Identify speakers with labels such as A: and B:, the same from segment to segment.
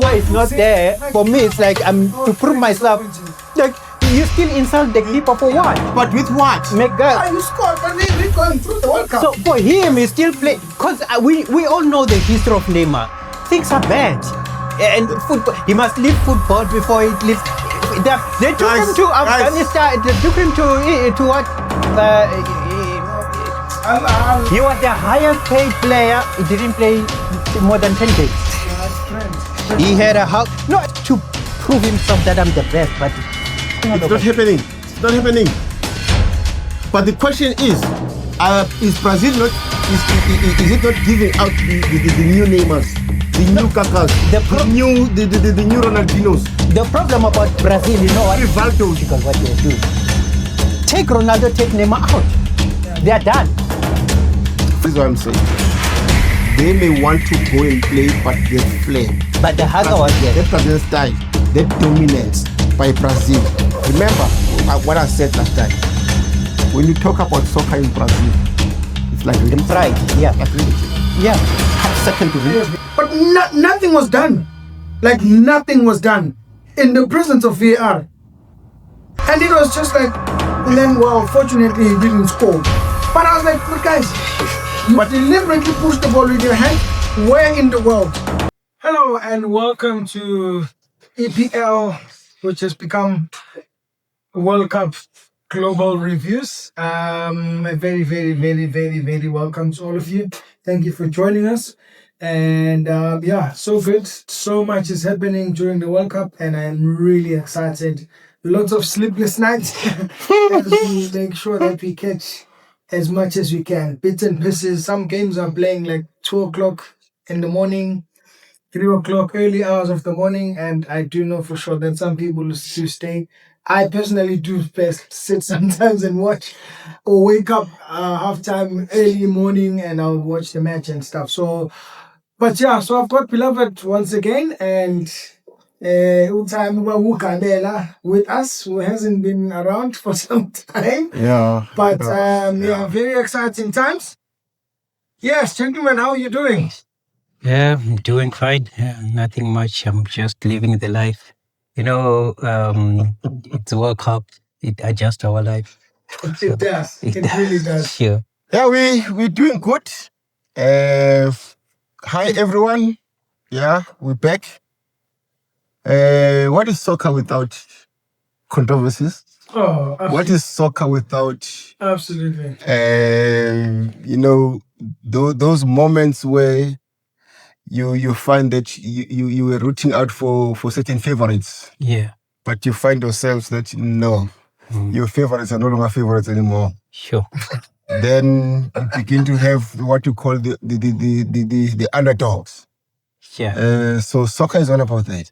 A: Why it's not there? For me, it's like I'm to prove myself. Like you still insult the keeper for what?
B: But with what?
A: Make that.
C: You scored, but they're going through the World Cup.
A: So for him, he still play because we all know the history of Neymar. Things are bad, and football. He must leave football before he leaves. They took him to Afghanistan. They took him to what? He was the highest paid player. He didn't play more than 10 days. He had a house. Not to prove himself that I'm the best, but
B: It's not happening. It's not happening. But the question is Brazil not is it not giving out the new Neymars, the new Kakas, the new Ronaldinos?
A: The problem about Brazil, you know what?
B: Rivaldo.
A: Because what they do. Take Ronaldo, take Neymar out. They are done.
B: This is what I'm saying. They may want to go and play, but they flair.
A: But the hunger was there.
B: That Brazil style, that dominance by Brazil. Remember what I said last time. When you talk about soccer in Brazil, it's like
A: The pride, yeah.
B: like religion.
A: Yeah.
B: Second to religion.
C: But nothing was done. Like nothing was done in the presence of VAR. And it was just like, and then, well, fortunately he didn't score. But I was like, but guys, you deliberately pushed the ball with your hand. Where in the world? Hello and welcome to EPL, which has become World Cup Global Reviews. A very, very, very, very, very welcome to all of you. Thank you for joining us. And yeah, so good. So much is happening during the World Cup, and I'm really excited. Lots of sleepless nights as we make sure that we catch as much as we can. Bits and pieces. Some games are playing like 2 o'clock in the morning, 3 o'clock, early hours of the morning, and I do know for sure that some people do stay. I personally do best sit sometimes and watch or wake up halftime early morning and I'll watch the match and stuff. So, but yeah, so I've got Beloved once again and Ukandela with us, who hasn't been around for some time.
B: Yeah.
C: But yeah, very exciting times. Yes, gentlemen, how are you doing?
D: Yeah, I'm doing fine. Nothing much. I'm just living the life. You know, it's World Cup. It adjusts our life.
C: It does. It really does.
D: Sure.
B: Yeah, we're doing good. Hi everyone. Yeah, we're back. What is soccer without controversies?
C: Oh,
B: What is soccer without
C: absolutely.
B: you know, those moments where you find that you were rooting out for certain favorites,
D: Yeah,
B: but you find yourselves that no, your favorites are no longer favorites anymore.
D: sure.
B: Then you begin to have what you call the underdogs.
D: Yeah,
B: So soccer is all about that.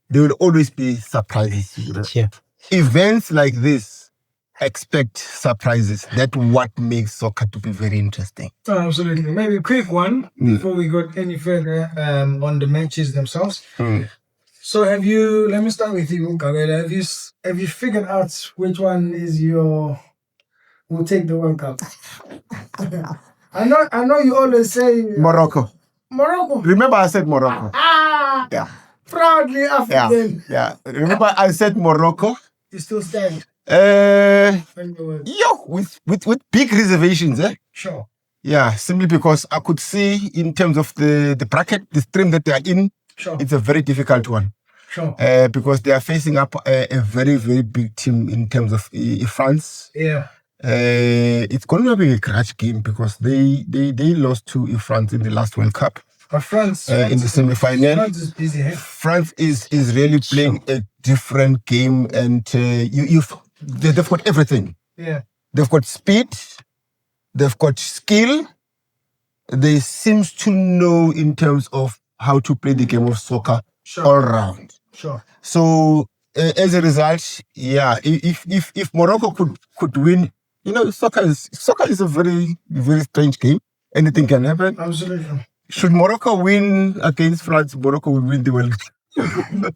B: There will always be surprises.
D: yeah.
B: Events like this expect surprises. That's what makes soccer to be very interesting.
C: Absolutely. Maybe a quick one before we go any further on the matches themselves. So let me start with you, Gabela. Have you figured out which one is will take the World Cup? I know you always say
B: Morocco.
C: Morocco.
B: Remember I said Morocco. Yeah.
C: Proudly African.
B: Yeah. Remember I said Morocco.
C: You still stand.
B: With big reservations, eh?
C: Sure.
B: Yeah, simply because I could see in terms of the bracket, the stream that they are in,
C: Sure.
B: it's a very difficult one.
C: Sure.
B: Because they are facing up a very, very big team in terms of France.
C: Yeah.
B: It's going to be a grudge game because they lost to France in the last World Cup.
C: But France
B: In the semi-final.
C: France is busy. Eh?
B: France is really playing a different game, and they've got everything.
C: Yeah.
B: They've got speed, they've got skill. They seems to know in terms of how to play the game of soccer all round.
C: Sure.
B: So as a result, yeah, if Morocco could win, you know, soccer is a very, very strange game. Anything can happen.
C: Absolutely.
B: Should Morocco win against France, Morocco will win the World Cup.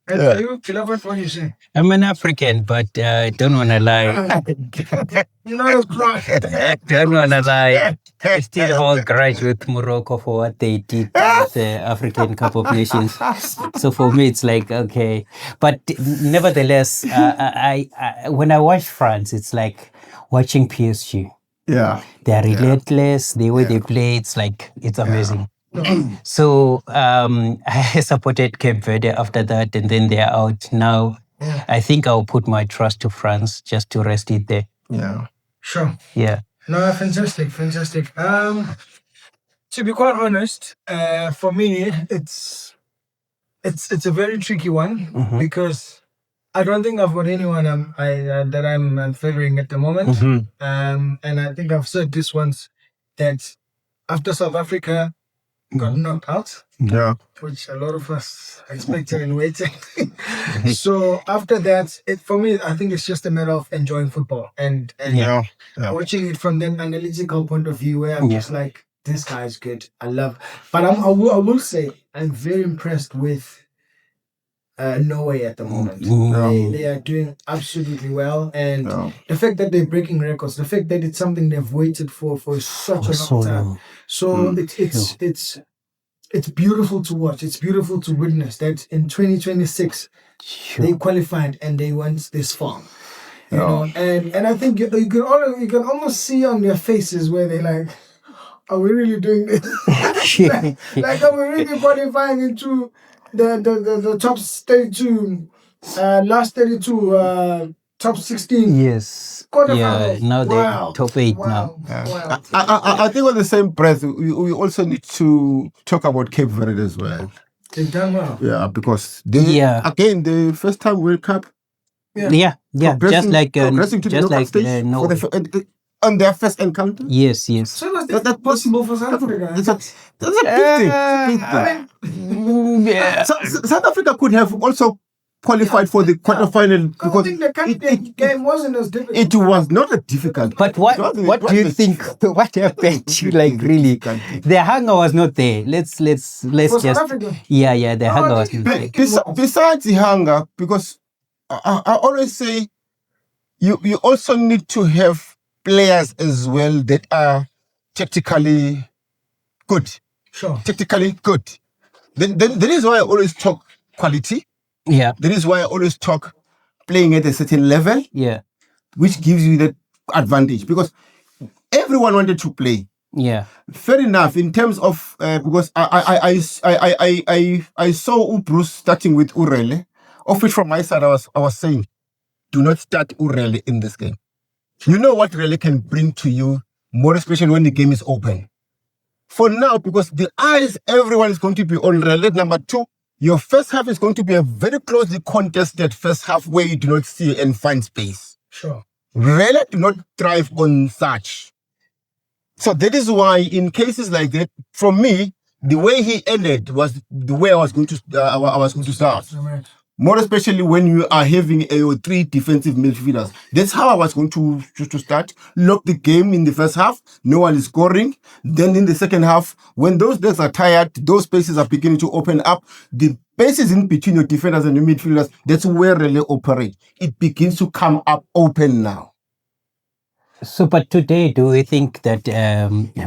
C: And
B: Yeah.
C: you, beloved, what do you say?
D: I'm an African, but I don't want to lie.
C: You know,
D: I don't want to lie. I still hold grudge with Morocco for what they did with the African Cup of Nations. So for me, it's like, okay. But nevertheless, when I watch France, it's like watching PSG.
B: Yeah.
D: They're relentless. The way they play, it's like, it's amazing. So I supported Cape Verde after that, and then they're out. Now, I think I'll put my trust to France just to rest it there.
B: Yeah.
C: sure.
D: Yeah.
C: No, fantastic. To be quite honest, for me, it's a very tricky one because I don't think I've got anyone that I'm favoring at the moment. And I think I've said this once that after South Africa got knocked out,
B: Yeah.
C: which a lot of us expected and waiting. So after that, for me, I think it's just a matter of enjoying football and
B: Yeah.
C: watching it from an analytical point of view, where I'm just like, this guy is good. But I will say I'm very impressed with Norway at the moment. They are doing absolutely well, and the fact that they're breaking records, the fact that it's something they've waited for such a long time. So it's beautiful to watch. It's beautiful to witness that in 2026 they qualified and they went this far. You know, and I think you can almost see on their faces where they're like, are we really doing this? like are we really qualifying into the top 32, last 32, top 16?
D: Yes. Yeah.
C: Quarterfinals.
D: Now they're
C: Wow.
D: top 8
C: Wow.
D: now.
C: Wow.
B: I think on the same breath, we also need to talk about Cape Verde as well.
C: They've done well.
B: Yeah, because again, the first time World Cup,
D: Yeah. Just like
B: progressing to the
D: just
B: knockout
D: like
B: stage
D: no.
B: on their first encounter.
D: Yes.
C: So that's possible for South Africa.
B: That's a big thing.
D: Yeah.
B: South Africa could have also qualified for the quarterfinal
C: I
B: because
C: think the candidate game wasn't as difficult.
B: it was not a difficult.
D: But what do you think? What happened to you? Like really, the hunger was not there. Let's
C: For
D: just
C: South Africa.
D: yeah. The hunger was not there.
B: Besides the hunger, because I always say you also need to have players as well that are tactically good.
C: Sure.
B: Tactically good. Then that is why I always talk quality.
D: Yeah.
B: That is why I always talk playing at a certain level,
D: Yeah.
B: which gives you that advantage because everyone wanted to play.
D: Yeah.
B: Fair enough. In terms of because I saw Bruce starting with Urele, of which from my side I was saying, do not start Urele in this game. You know what Urele can bring to you, more especially when the game is open. For now, because the eyes, everyone is going to be on Urele. Number 2, your first half is going to be a very closely contested first half where you do not see and find space.
C: Sure.
B: Urele do not thrive on such. So that is why in cases like that, for me, the way he ended was the way I was going to start.
C: Right.
B: More especially when you are having 3 defensive midfielders. That's how I was going to start. Lock the game in the first half. No one is scoring. Then in the second half, when those legs are tired, those spaces are beginning to open up. The spaces in between your defenders and your midfielders, that's where Relay operate. It begins to come up open now.
D: So, but today, do we think that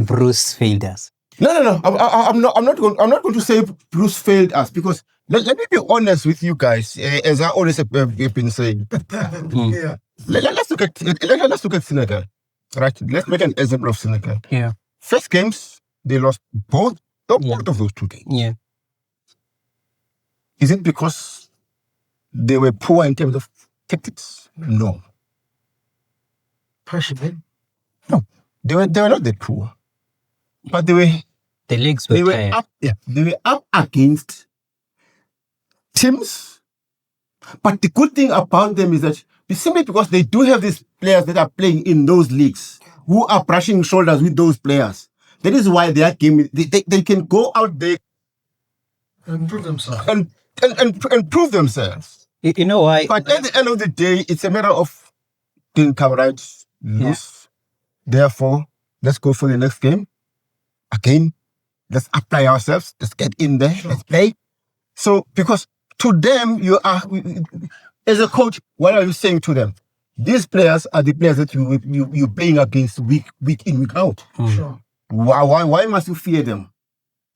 D: Bruce failed us?
B: No. I'm not going to say Bruce failed us because let me be honest with you guys. As I always have been saying,
C: Yeah.
B: let's look at Senegal. Right? Let's make an example of Senegal.
D: Yeah.
B: First games they lost both of those 2 games.
D: Yeah.
B: Is it because they were poor in terms of tactics? No.
C: Pressure.
B: No. They were not that poor. But the
D: legs were tired.
B: They were up against teams. But the good thing about them is that simply because they do have these players that are playing in those leagues who are brushing shoulders with those players. That is why their game they can go out there
C: And prove themselves.
B: and prove themselves.
D: You know why?
B: But at the end of the day, it's a matter of didn't come right, lose. Therefore, let's go for the next game. Again, let's apply ourselves. Let's get in there. Let's play. So, because to them, you are, as a coach, what are you saying to them? These players are the players that you're playing against week in, week out.
C: Sure.
B: Why must you fear them?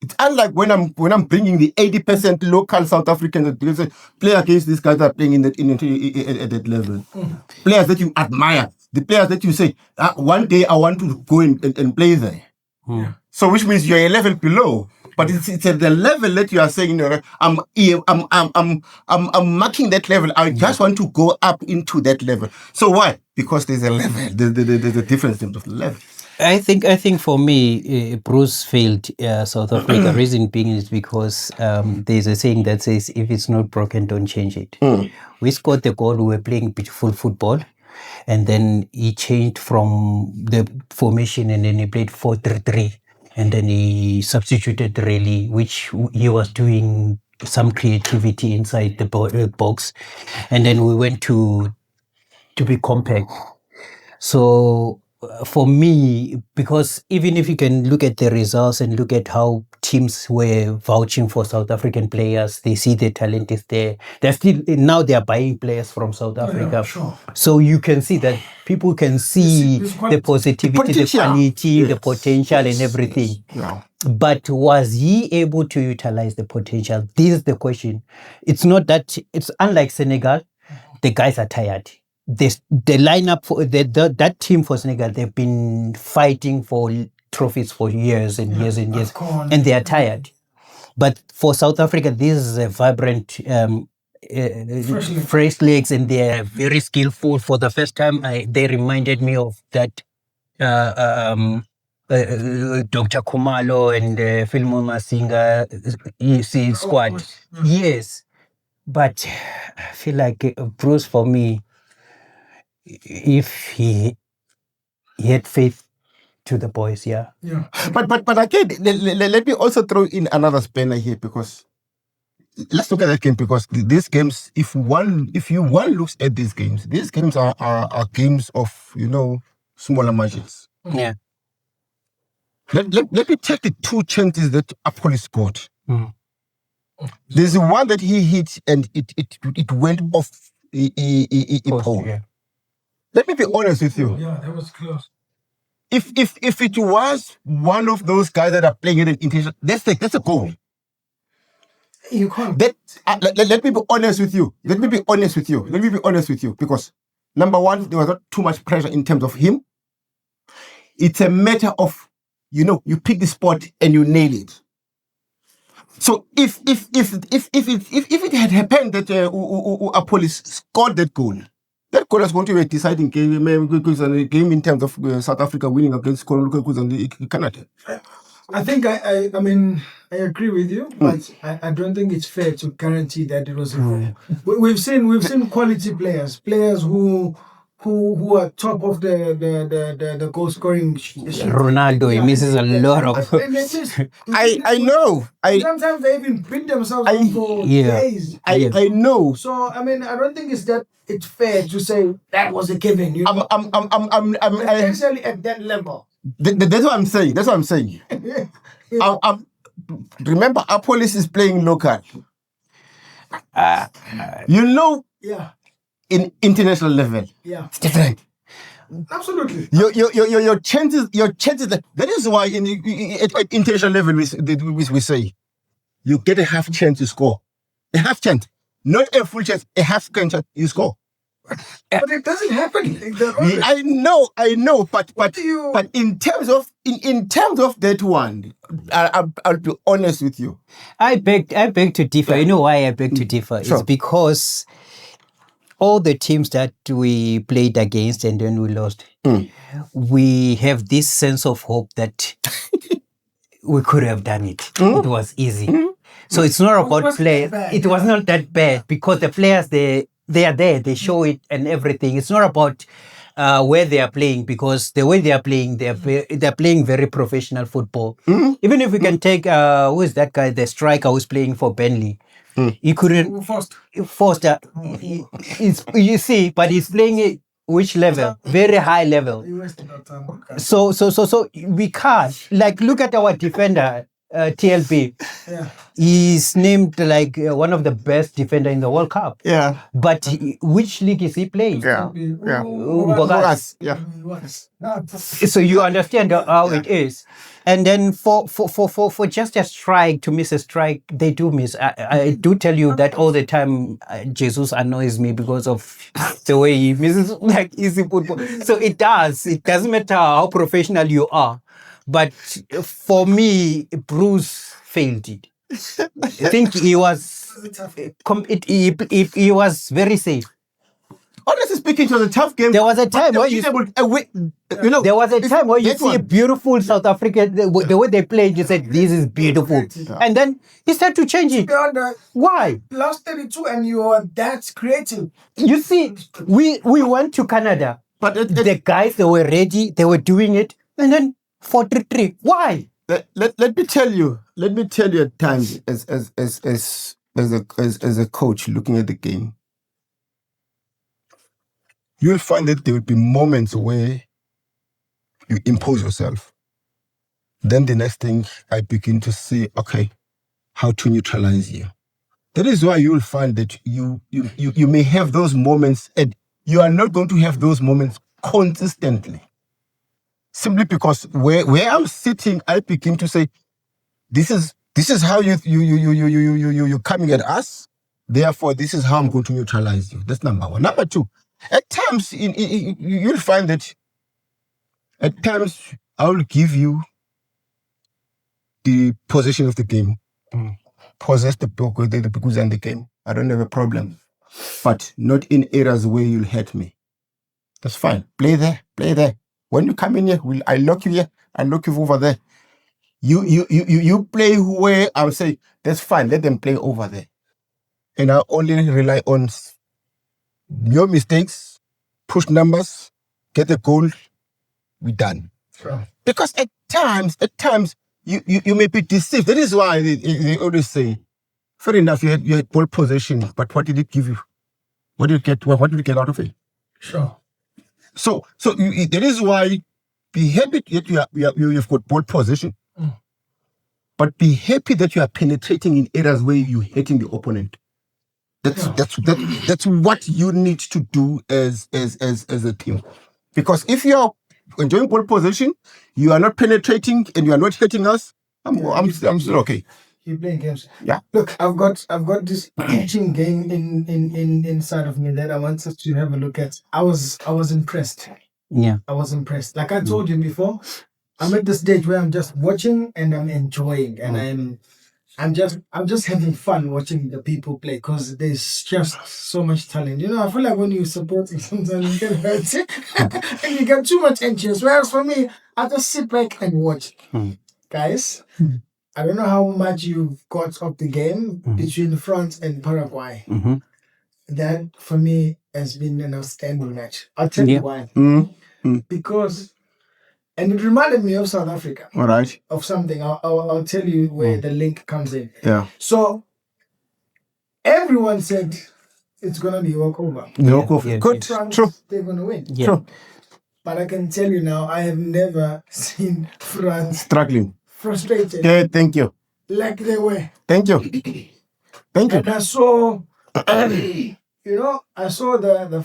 B: It's unlike when I'm bringing the 80% local South Africans that play against these guys that are playing at that level. Players that you admire, the players that you say, one day I want to go and play there. So which means you're a level below. But it's at the level that you are saying, I'm marking that level. I just want to go up into that level. So why? Because there's a level. There's a difference in terms of the level.
D: I think for me, Bruce failed South Africa. Reason being is because there's a saying that says, if it's not broken, don't change it. We scored the goal, we were playing beautiful football. And then he changed from the formation and then he played 4-3-3. And then he substituted really, which he was doing some creativity inside the box. And then we went to be compact. So for me, because even if you can look at the results and look at how teams were vouching for South African players, they see the talent is there. Now they are buying players from South Africa.
C: Yeah, sure.
D: So you can see that people can see the positivity, the quality, the potential and everything.
B: Yeah.
D: But was he able to utilize the potential? This is the question. It's not that, it's unlike Senegal, the guys are tired. The lineup for that team for Senegal, they've been fighting for trophies for years and years and years, and they are tired. But for South Africa, this is a vibrant, fresh legs, and they are very skillful. For the first time, they reminded me of that Dr. Kumalo and Philmo Masinga squad. Yes, but I feel like Bruce, for me, if he had faith to the boys, yeah.
B: But again, let me also throw in another spanner here, because let's look at that game, because these games, if one looks at these games are games of, smaller margins.
D: Yeah.
B: Let me take the two chances that Apollo scored. There's one that he hit and it went off a pole.
D: Yeah.
B: Let me be honest with you.
C: Yeah, that was close.
B: If it was one of those guys that are playing in an international, that's a goal.
C: You can't.
B: Let me be honest with you. Let me be honest with you. Because number one, there was not too much pressure in terms of him. It's a matter of, you pick the spot and you nail it. So if it had happened that Apollo scored that goal is going to be a deciding game in terms of South Africa winning against Canada.
C: I think I mean I agree with you, but I don't think it's fair to guarantee that it was a goal. We've seen quality players who are top of the goal scoring.
D: Ronaldo, he misses a lot of.
B: I know.
C: Sometimes they even beat themselves up for days.
B: I know.
C: So I mean, I don't think it's fair to say that was a given. Especially at that level.
B: That's what I'm saying. Remember, Apollos is playing local.
C: Yeah.
B: In international level,
C: it's
B: different.
C: Absolutely.
B: Your chances. That is why at international level we say you get a half chance to score, a half chance, not a full chance, a half chance you score.
C: But it doesn't happen.
B: I know, but in terms of that one, I'll be honest with you.
D: I beg to differ. You know why I beg to differ?
B: Sure.
D: It's because all the teams that we played against and then we lost, we have this sense of hope that we could have done it. It was easy. So it's not about play. It was not that bad because the players, they are there. They show it and everything. It's not about where they are playing, because the way they are playing, they're playing very professional football. Even if we can take, who is that guy, the striker who's playing for Burnley? He couldn't. Foster. You see, but he's playing at which level? Very high level. So we can't. Like, look at our defender.
A: TLB.
C: Yeah.
A: He's named like one of the best defender in the World Cup.
B: Yeah.
A: But which league is he playing?
B: Yeah. Yeah.
A: Bogas.
B: Yeah.
A: So you understand how it is. And then for just a strike, to miss a strike, they do miss. I do tell you that all the time. Jesus annoys me because of the way he misses like easy football. So it doesn't matter how professional you are. But for me, Bruce failed it. I think he was he was very safe.
B: Honestly speaking, it was a tough game.
A: There was a time where there was a time where you see a beautiful South Africa, the way they played, you said, this is beautiful.
C: Yeah.
A: And then he started to change it. Why?
C: Plus 32 and you are that creative.
A: You see, we went to Canada, but the guys, they were ready, they were doing it, and then 4-3-3. Why?
B: Let me tell you at times as a coach looking at the game, you will find that there will be moments where you impose yourself. Then the next thing I begin to see, okay, how to neutralize you. That is why you will find that you may have those moments, and you are not going to have those moments consistently. Simply because where I'm sitting, I begin to say, this is how you're coming at us. Therefore, this is how I'm going to neutralize you. That's number one. Number two, at times you'll find that at times I will give you the possession of the game. Possess the because in the game. I don't have a problem. But not in areas where you'll hurt me. That's fine. Play there. When you come in here, I lock you here, I lock you over there. You play where I'll say, that's fine, let them play over there. And I only rely on your mistakes, push numbers, get the goal, we're done. Sure. Because at times, you may be deceived. That is why they always say, fair enough, you had ball possession, but what did it give you? What did you get out of it?
C: Sure.
B: So that is why be happy that you've got ball position, but be happy that you are penetrating in areas where you're hitting the opponent. That's what you need to do as a team. Because if you are enjoying ball position, you are not penetrating and you are not hitting us, I'm still okay.
C: You're playing games.
B: Yeah.
C: Look, I've got this teaching game inside of me that I want us to have a look at. I was impressed.
A: Yeah.
C: I was impressed. Like I told you before, I'm at the stage where I'm just watching and I'm enjoying, and I'm just having fun watching the people play because there's just so much talent. You know, I feel like when you support it, sometimes you get hurt and you get too much anxious. Whereas for me, I just sit back and watch. Guys, I don't know how much you've got of the game between France and Paraguay. That, for me, has been an outstanding match. I'll tell you why. Because, and it reminded me of South Africa.
B: All right.
C: Of something. I'll tell you where the link comes in.
B: Yeah.
C: So, everyone said it's going to be a walkover.
B: Good.
C: France,
B: True.
C: they're going to win.
A: Yeah.
B: True.
C: But I can tell you now, I have never seen France
B: Struggling.
C: frustrated
B: Yeah, thank you.
C: like they were.
B: Thank you. Thank you.
C: And I saw, I saw the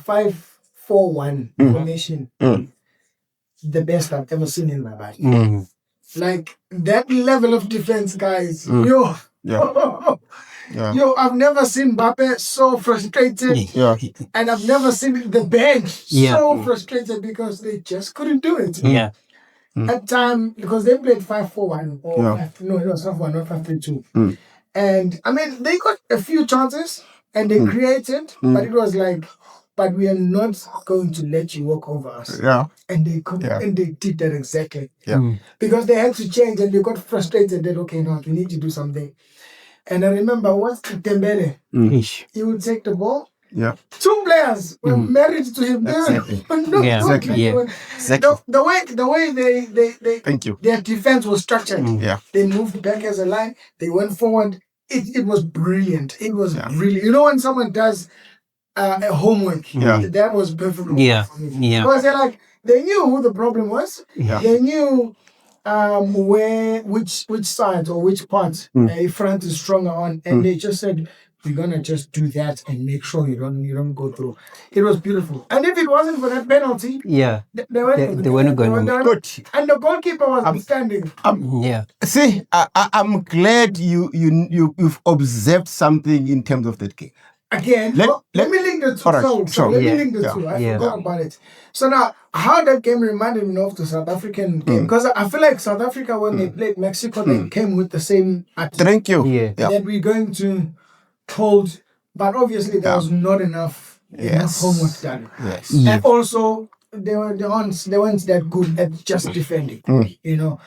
C: 5-4-1 formation. The best I've ever seen in my life. Like that level of defense, guys. Yo, I've never seen Mbappe so frustrated.
B: Yeah.
C: And I've never seen the bench so frustrated because they just couldn't do it.
A: Yeah.
C: At time, because they played 5-4-1 or no, it was 5-1, not 5-3-2. And I mean, they got a few chances and they created, but it was like, but we are not going to let you walk over us.
B: Yeah.
C: And they could, and they did that exactly.
B: Yeah.
C: Because they had to change and they got frustrated that, okay, no, we need to do something. And I remember once Dembele, he would take the ball.
B: Yeah.
C: 2 players were married to him.
B: Exactly.
C: The way they
B: Thank you.
C: their defense was structured.
B: Yeah.
C: They moved back as a line. They went forward. It was brilliant. It was brilliant. You know when someone does a homework, that was perfect.
A: Yeah.
C: For me. Because they knew who the problem was.
B: Yeah.
C: They knew which side or which part France is stronger on, and they just said we're gonna just do that and make sure you don't go through. It was beautiful, and if it wasn't for that penalty,
D: Yeah.
C: they weren't
D: going to.
B: Good.
C: and the goalkeeper was standing.
D: Yeah.
B: See, I'm glad you've observed something in terms of that game.
C: Again, let me link the two.
B: All right,
C: So let me
D: Yeah.
C: link the two. I
D: Yeah.
C: forgot about it. So now, how that game reminded me of the South African game, because I feel like South Africa, when they played Mexico, they came with the same attitude
B: Thank you.
D: Yeah.
C: that we're going to hold, but obviously there was not enough homework done.
B: Yes.
C: And also, they weren't that good at just defending,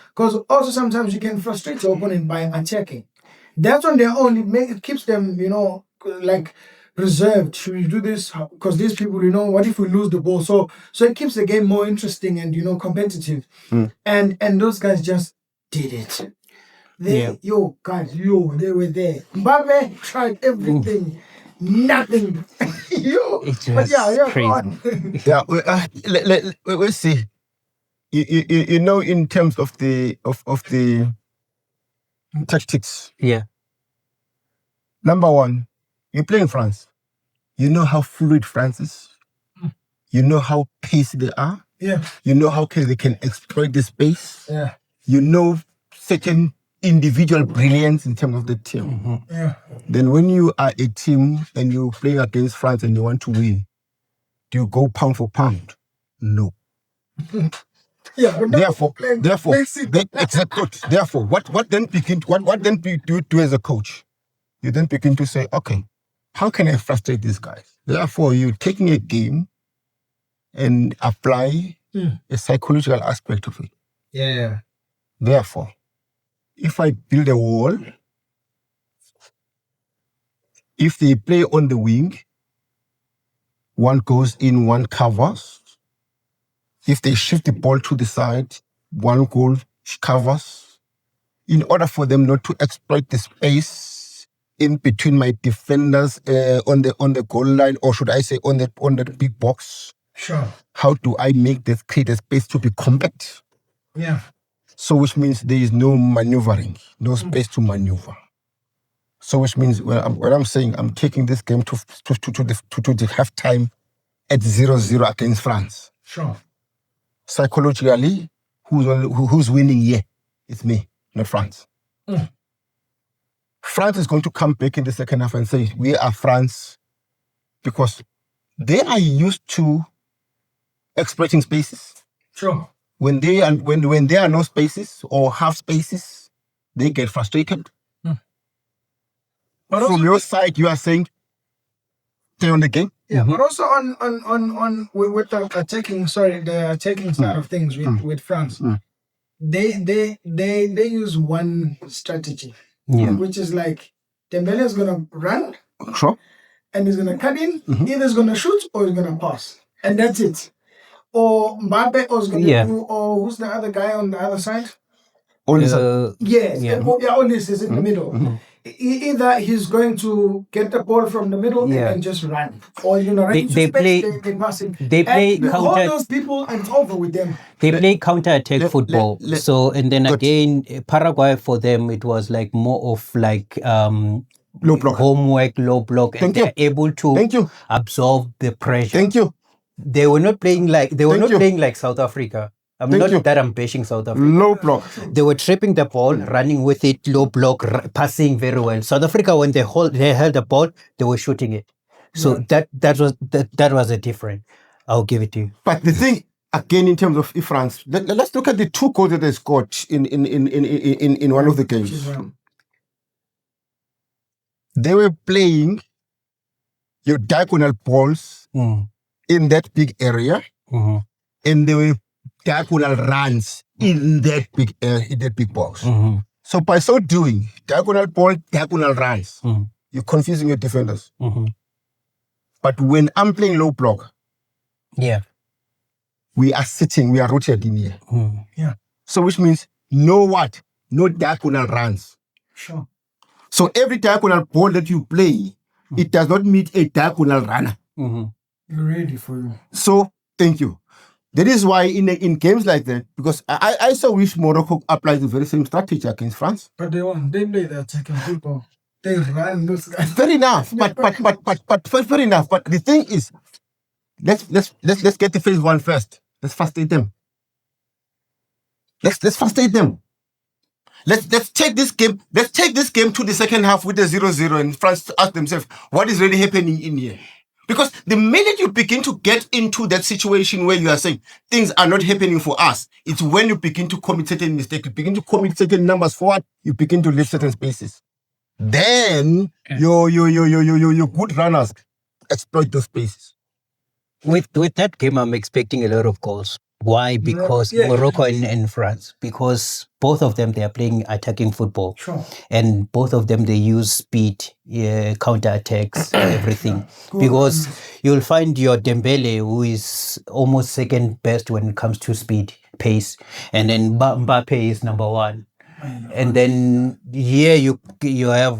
C: because also sometimes you can frustrate your opponent by attacking. That's on their own. It keeps them, like reserved. Should we do this? Because these people, what if we lose the ball? So it keeps the game more interesting and competitive. And those guys just did it. They were there. Mbappe tried everything. Nothing.
D: It
C: But
D: was
C: go
D: crazy.
C: on.
B: Yeah. Let's see. In terms of the tactics.
D: Yeah.
B: Number one, you play in France. You know how fluid France is. You know how pacey they are.
C: Yeah.
B: You know how they can exploit the space.
C: Yeah.
B: You know certain individual brilliance in terms of the team.
C: Yeah.
B: Then when you are a team and you're playing against France and you want to win, do you go pound for pound? No.
C: Yeah. But
B: Therefore,
C: exactly.
B: Therefore, what then do you do as a coach? You then begin to say, okay, how can I frustrate these guys? Therefore, you're taking a game and apply a psychological aspect of it.
C: Yeah.
B: Therefore, if I build a wall, if they play on the wing, one goes in, one covers. If they shift the ball to the side, one goal covers. In order for them not to exploit the space in between my defenders on the goal line, or should I say on the big box,
C: Sure.
B: how do I create a space to be compact?
C: Yeah.
B: So which means there is no maneuvering, no space to maneuver. So which means when I'm saying I'm taking this game to the halftime at 0-0 against France.
C: Sure.
B: Psychologically, who's winning here? It's me, not France. France is going to come back in the second half and say, we are France, because they are used to exploiting spaces.
C: Sure.
B: When there are no spaces or half spaces, they get frustrated.
C: But
B: From
C: also,
B: your side, you are saying, stay on the game.
C: yeah, but also on with the attacking side of things with France, they use one strategy, which is like Dembele is gonna run
B: Sure.
C: and he's gonna cut in, either he's gonna shoot or he's gonna pass, and that's it. Or Mbappe or is gonna do, or who's the other guy on the other side?
B: Only
C: Yes, Olis is in the middle. Either he's going to get the ball from the middle and just run, or he's gonna run into space, they pass him.
D: They play
C: and hold
D: counter.
C: those people and it's over with them.
D: They play counter-attack football. And then again, Paraguay, for them, it was like more of like
B: low block.
D: homework, low block, and they're able
B: Thank
D: to
B: you.
D: absorb the pressure.
B: Thank you.
D: They were not playing like
B: Thank you.
D: playing like South Africa. I'm
B: Thank
D: not
B: you.
D: that I'm bashing South Africa.
B: Low block.
D: They were tripping the ball, running with it, low block, passing very well. South Africa, when they held the ball, they were shooting it. So that was a different. I'll give it to you.
B: But the thing again, in terms of France, let's look at the two goals that they scored in one of the games. They were playing your diagonal balls in that big area, and they were diagonal runs in that big box. So by so doing, diagonal ball, diagonal runs, you're confusing your defenders. But when I'm playing low block, we are sitting, we are rooted in here. So which means no diagonal runs.
C: Sure.
B: So every diagonal ball that you play, it does not meet a diagonal runner.
C: You're ready for you.
B: So thank you. That is why in games like that, because I so wish Morocco applies the very same strategy against France.
C: But they won. They play the attacking football. They run those guys.
B: Fair enough, but fair enough. But the thing is, let's get the phase one first. Let's frustrate them. Let's frustrate them. Let's take this game. Let's take this game to the second half with a 0-0, and France ask themselves what is really happening in here. Because the minute you begin to get into that situation where you are saying things are not happening for us, it's when you begin to commit certain mistakes, you begin to commit certain numbers forward, you begin to leave certain spaces. Then your good runners exploit those spaces.
D: With that game, I'm expecting a lot of goals. Why? Because Morocco and France, because both of them, they are playing attacking football.
C: Sure.
D: And both of them, they use speed, counter-attacks, everything. Because you'll find your Dembele, who is almost second best when it comes to speed, pace. And then Mbappe is number one. And then here you have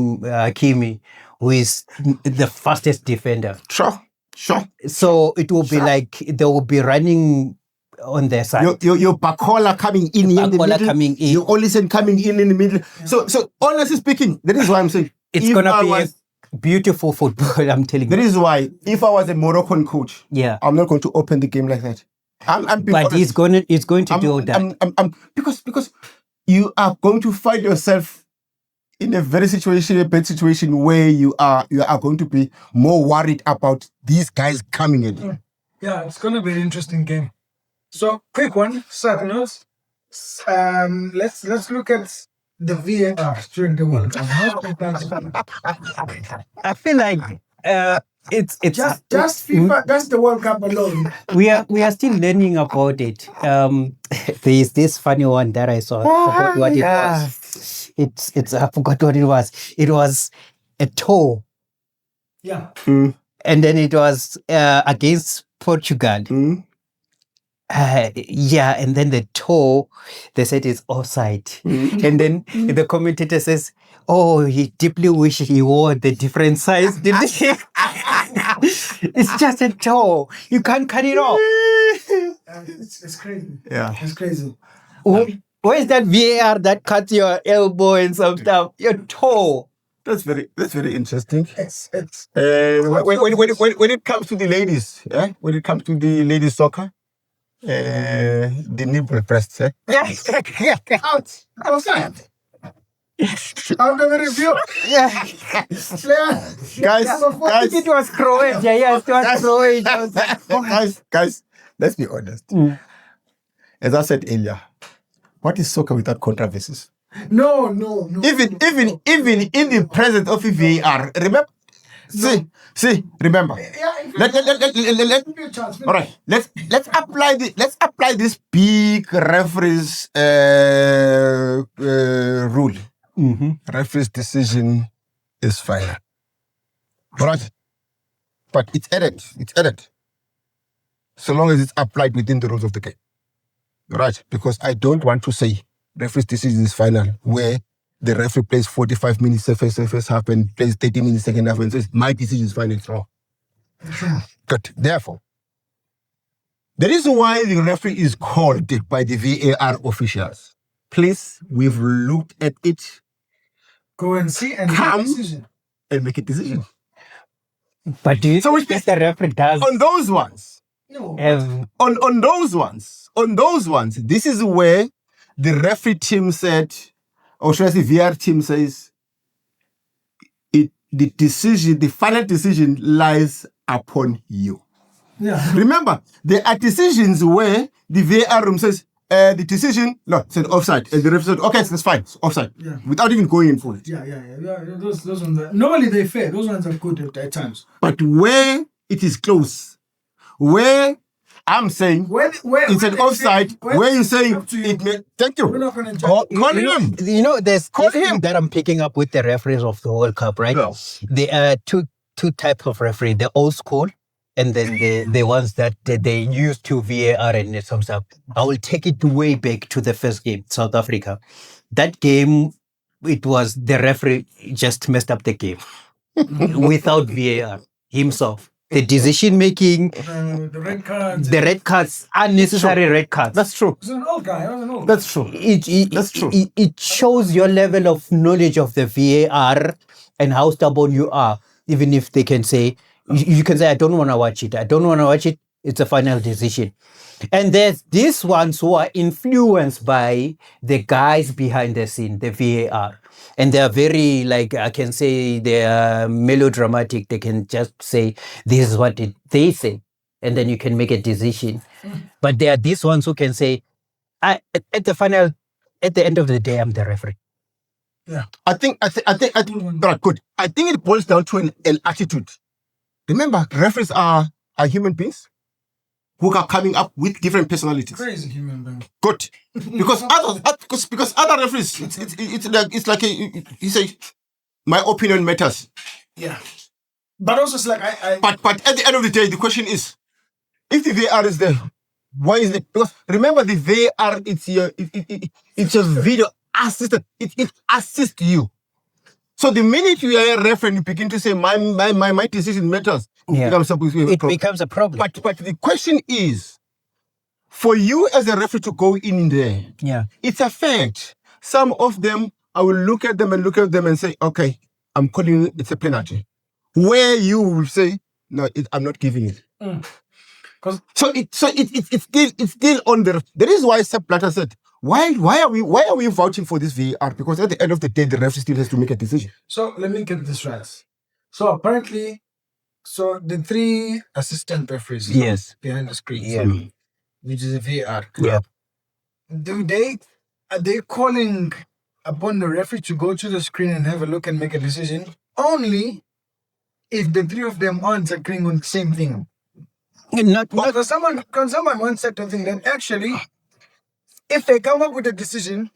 D: Hakimi, who is the fastest defender.
B: Sure.
D: So it will be like they will be running on their side.
B: Your Bakola coming in here in the middle.
D: Coming in.
B: Your Olisen coming in the middle. So honestly speaking, that is why I'm saying
D: It's gonna be a beautiful football. I'm telling you.
B: That is why if I was a Moroccan coach,
D: Yeah.
B: I'm not going to open the game like that. I'm being
D: But
B: honest.
D: he's going to do that.
B: Because you are going to find yourself in a bad situation where you are going to be more worried about these guys coming in.
C: Yeah, it's going to be an interesting game. So, quick one, side notes. Let's look at the VAR during the World Cup. How many times-
D: I feel like it's
C: Just FIFA, that's the World Cup alone.
D: we are still learning about it. There is this funny one that I saw. I forgot what it was. It's I forgot what it was. It was a toe,
C: Yeah.
D: and then it was against Portugal. And then the toe, they said it's offside. And then the commentator says, "Oh, he deeply wish he wore the different size." It's just a toe. You can't cut it off.
C: It's crazy.
B: Yeah.
C: It's crazy.
D: Where's that VAR that cuts your elbow and some stuff? Your toe.
B: That's very interesting.
C: It's
B: When it comes to the ladies, when it comes to the ladies soccer, the nipple breasts,
C: out. Outside. Out of the review.
B: guys,
D: It was Croatia. Yes, it was Croatia.
B: guys, let's be honest. As I said earlier, what is soccer without controversies?
C: No.
B: Even in the presence of VAR, remember? See, remember.
C: Yeah,
B: Let
C: give me a chance.
B: all right. Let's apply this big referees rule. Referee's decision is final. All right, but it's added. So long as it's applied within the rules of the game. All right, because I don't want to say referee's decision is final where the referee plays 45 minutes the first half and plays 30 minutes second half and says my decision is final. It's wrong. Good. Therefore, the reason why the referee is called by the VAR officials, please, we've looked at it
C: Go and see and make a
B: Come.
C: decision.
B: and make a decision.
D: But do you
B: So
D: think the referee does
B: On those ones,
C: No.
D: have
B: on those ones, this is where the referee team said, or should I say VR team says, the final decision lies upon you.
C: Yeah.
B: Remember, there are decisions where the VAR room says, the decision, said offside. And the referee said, okay, that's fine, it's offside.
C: Yeah.
B: Without even going in for it.
C: Yeah. Those ones are, normally they're fair. Those ones are good at times.
B: But where it is close, where I'm saying
C: Where
B: it's an offside, where you're saying
C: up to you.
B: it may, thank you.
C: We're not going to judge.
B: Call him.
D: there's
B: Call
D: this thing
B: him.
D: that I'm picking up with the referees of the World Cup, right?
B: Yeah.
D: There are two types of referee: the old school, and then the ones that they used to VAR and some stuff. I will take it way back to the first game, South Africa. That game, it was the referee just messed up the game without VAR himself.
A: the decision making,
C: The red cards.
A: the red cards, unnecessary red cards.
B: That's true.
C: He's an old guy. I was an old.
B: That's true. That's true.
A: It shows your level of knowledge of the VAR and how stubborn you are. Even if they can say, you can say, I don't want to watch it. I don't want to watch it. It's a final decision. And there's these ones who are influenced by the guys behind the scene, the VAR. And they are very, like, I can say they are melodramatic. They can just say, this is what they say. And then you can make a decision. But there are these ones who can say, at the end of the day, I'm the referee.
B: I think, right, good. I think it boils down to an attitude. Remember, referees are human beings who are coming up with different personalities.
C: Crazy human being.
B: Good, because other referees, it's like you say, my opinion matters.
C: Yeah. But also, it's like
B: But at the end of the day, the question is, if the VAR is there, why is it? Because remember, the VAR, it's your video assistant. It assists you. So the minute you are a referee, you begin to say my decision matters.
A: Yeah.
B: It
A: becomes a problem.
B: But the question is, for you as a referee to go in there,
A: Yeah.
B: it's a fact. Some of them, I will look at them and say, okay, I'm calling it's a penalty. Where you will say, no, I'm not giving it. So it's still on the. That is why Sepp Blatter said, why are we vouching for this VAR? Because at the end of the day, the referee still has to make a decision.
C: So let me get this right. So apparently, the three assistant referees
A: Yes.
C: behind the screen,
A: Yeah.
C: which is a VAR.
A: Yeah.
C: Are they calling upon the referee to go to the screen and have a look and make a decision only if the three of them aren't agreeing on the same thing? Because someone once said something that actually, if they come up with a decision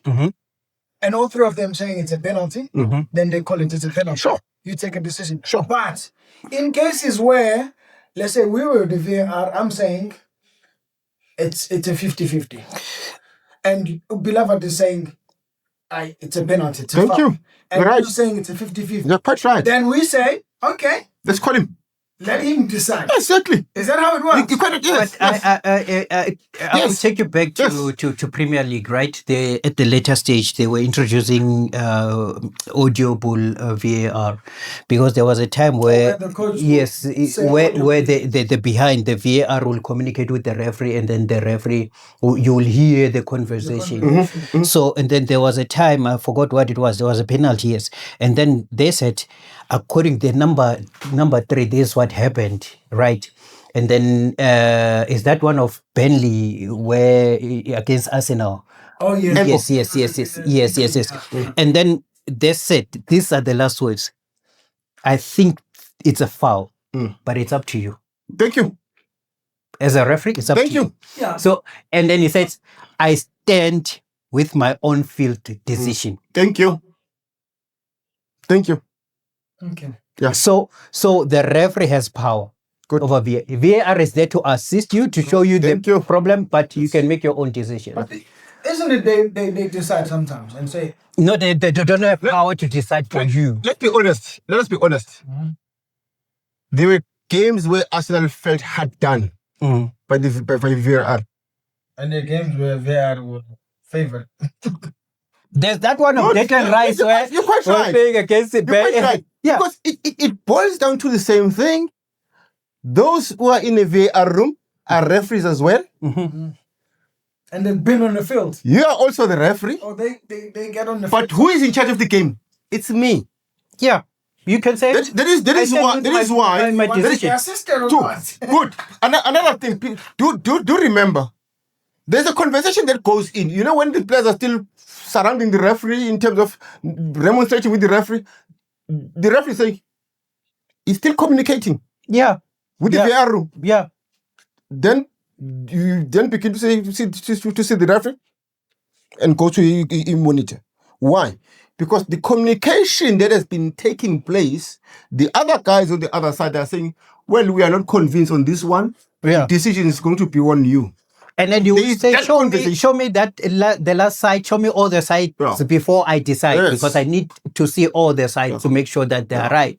C: and all three of them saying it's a penalty, then they call it a penalty.
B: Sure.
C: You take a decision.
B: Sure.
C: But in cases where, let's say we were the VAR, I'm saying it's a 50-50. And Beloved is saying it's a penalty. It's a
B: Thank
C: foul.
B: you.
C: And
B: You're right.
C: you're saying it's a 50-50.
B: You're quite right.
C: Then we say, okay,
B: Let's call him.
C: let him decide.
B: Exactly.
C: Is that how it works?
B: You quite yes.
A: I will take you back to Premier League, right? At the later stage, they were introducing audible VAR because there was a time where
C: the coach
A: where the behind the VAR will communicate with the referee, and then the referee you will hear the conversation. So, and then there was a time, I forgot what it was. There was a penalty, yes, and then they said, according to the number 3, this is what happened, right? And then is that one of Burnley where against Arsenal?
C: Oh, yeah.
A: Yes. And then they said, these are the last words. I think it's a foul, but it's up to you.
B: Thank you.
A: As a referee, it's up to you.
C: Yeah.
A: So, and then he said, I stand with my own field decision.
B: Thank you. Thank you.
C: Okay.
B: Yeah.
A: So the referee has power over VAR. VAR is there to assist you, to show you the problem, but you can make your own decision.
C: But isn't it they decide sometimes and say,
A: No, they don't have power to decide for you.
B: Let's be honest. Let us be honest. There were games where Arsenal felt hard done by VAR.
C: and the games where VAR will favor.
A: There's that one of Declan Rice where
B: you're quite right.
A: playing against it.
B: You're quite right.
A: Yeah.
B: Because it boils down to the same thing. Those who are in the VAR room are referees as well.
C: And they've been on the field.
B: You are also the referee.
C: Oh, they get on the field.
B: But who is in charge of the game? It's me.
A: Yeah. You can say
B: That is why.
A: my
C: Was it
A: decision.
C: your sister or
B: Two.
C: what?
B: Good. Another thing. Do remember. There's a conversation that goes in. You know, when the players are still surrounding the referee in terms of remonstrating with the referee saying he's still communicating.
A: Yeah.
B: With the VAR room.
A: Yeah.
B: Then you begin to see the referee and go to a monitor. Why? Because the communication that has been taking place, the other guys on the other side are saying, well, we are not convinced on this one.
A: Yeah.
B: The decision is going to be on you.
A: And then you
B: There
A: will
B: is
A: say,
B: that conversation.
A: show me that the last side, show me all the sides before I decide,
B: Yes.
A: because I need to see all the sides to make sure that they are right.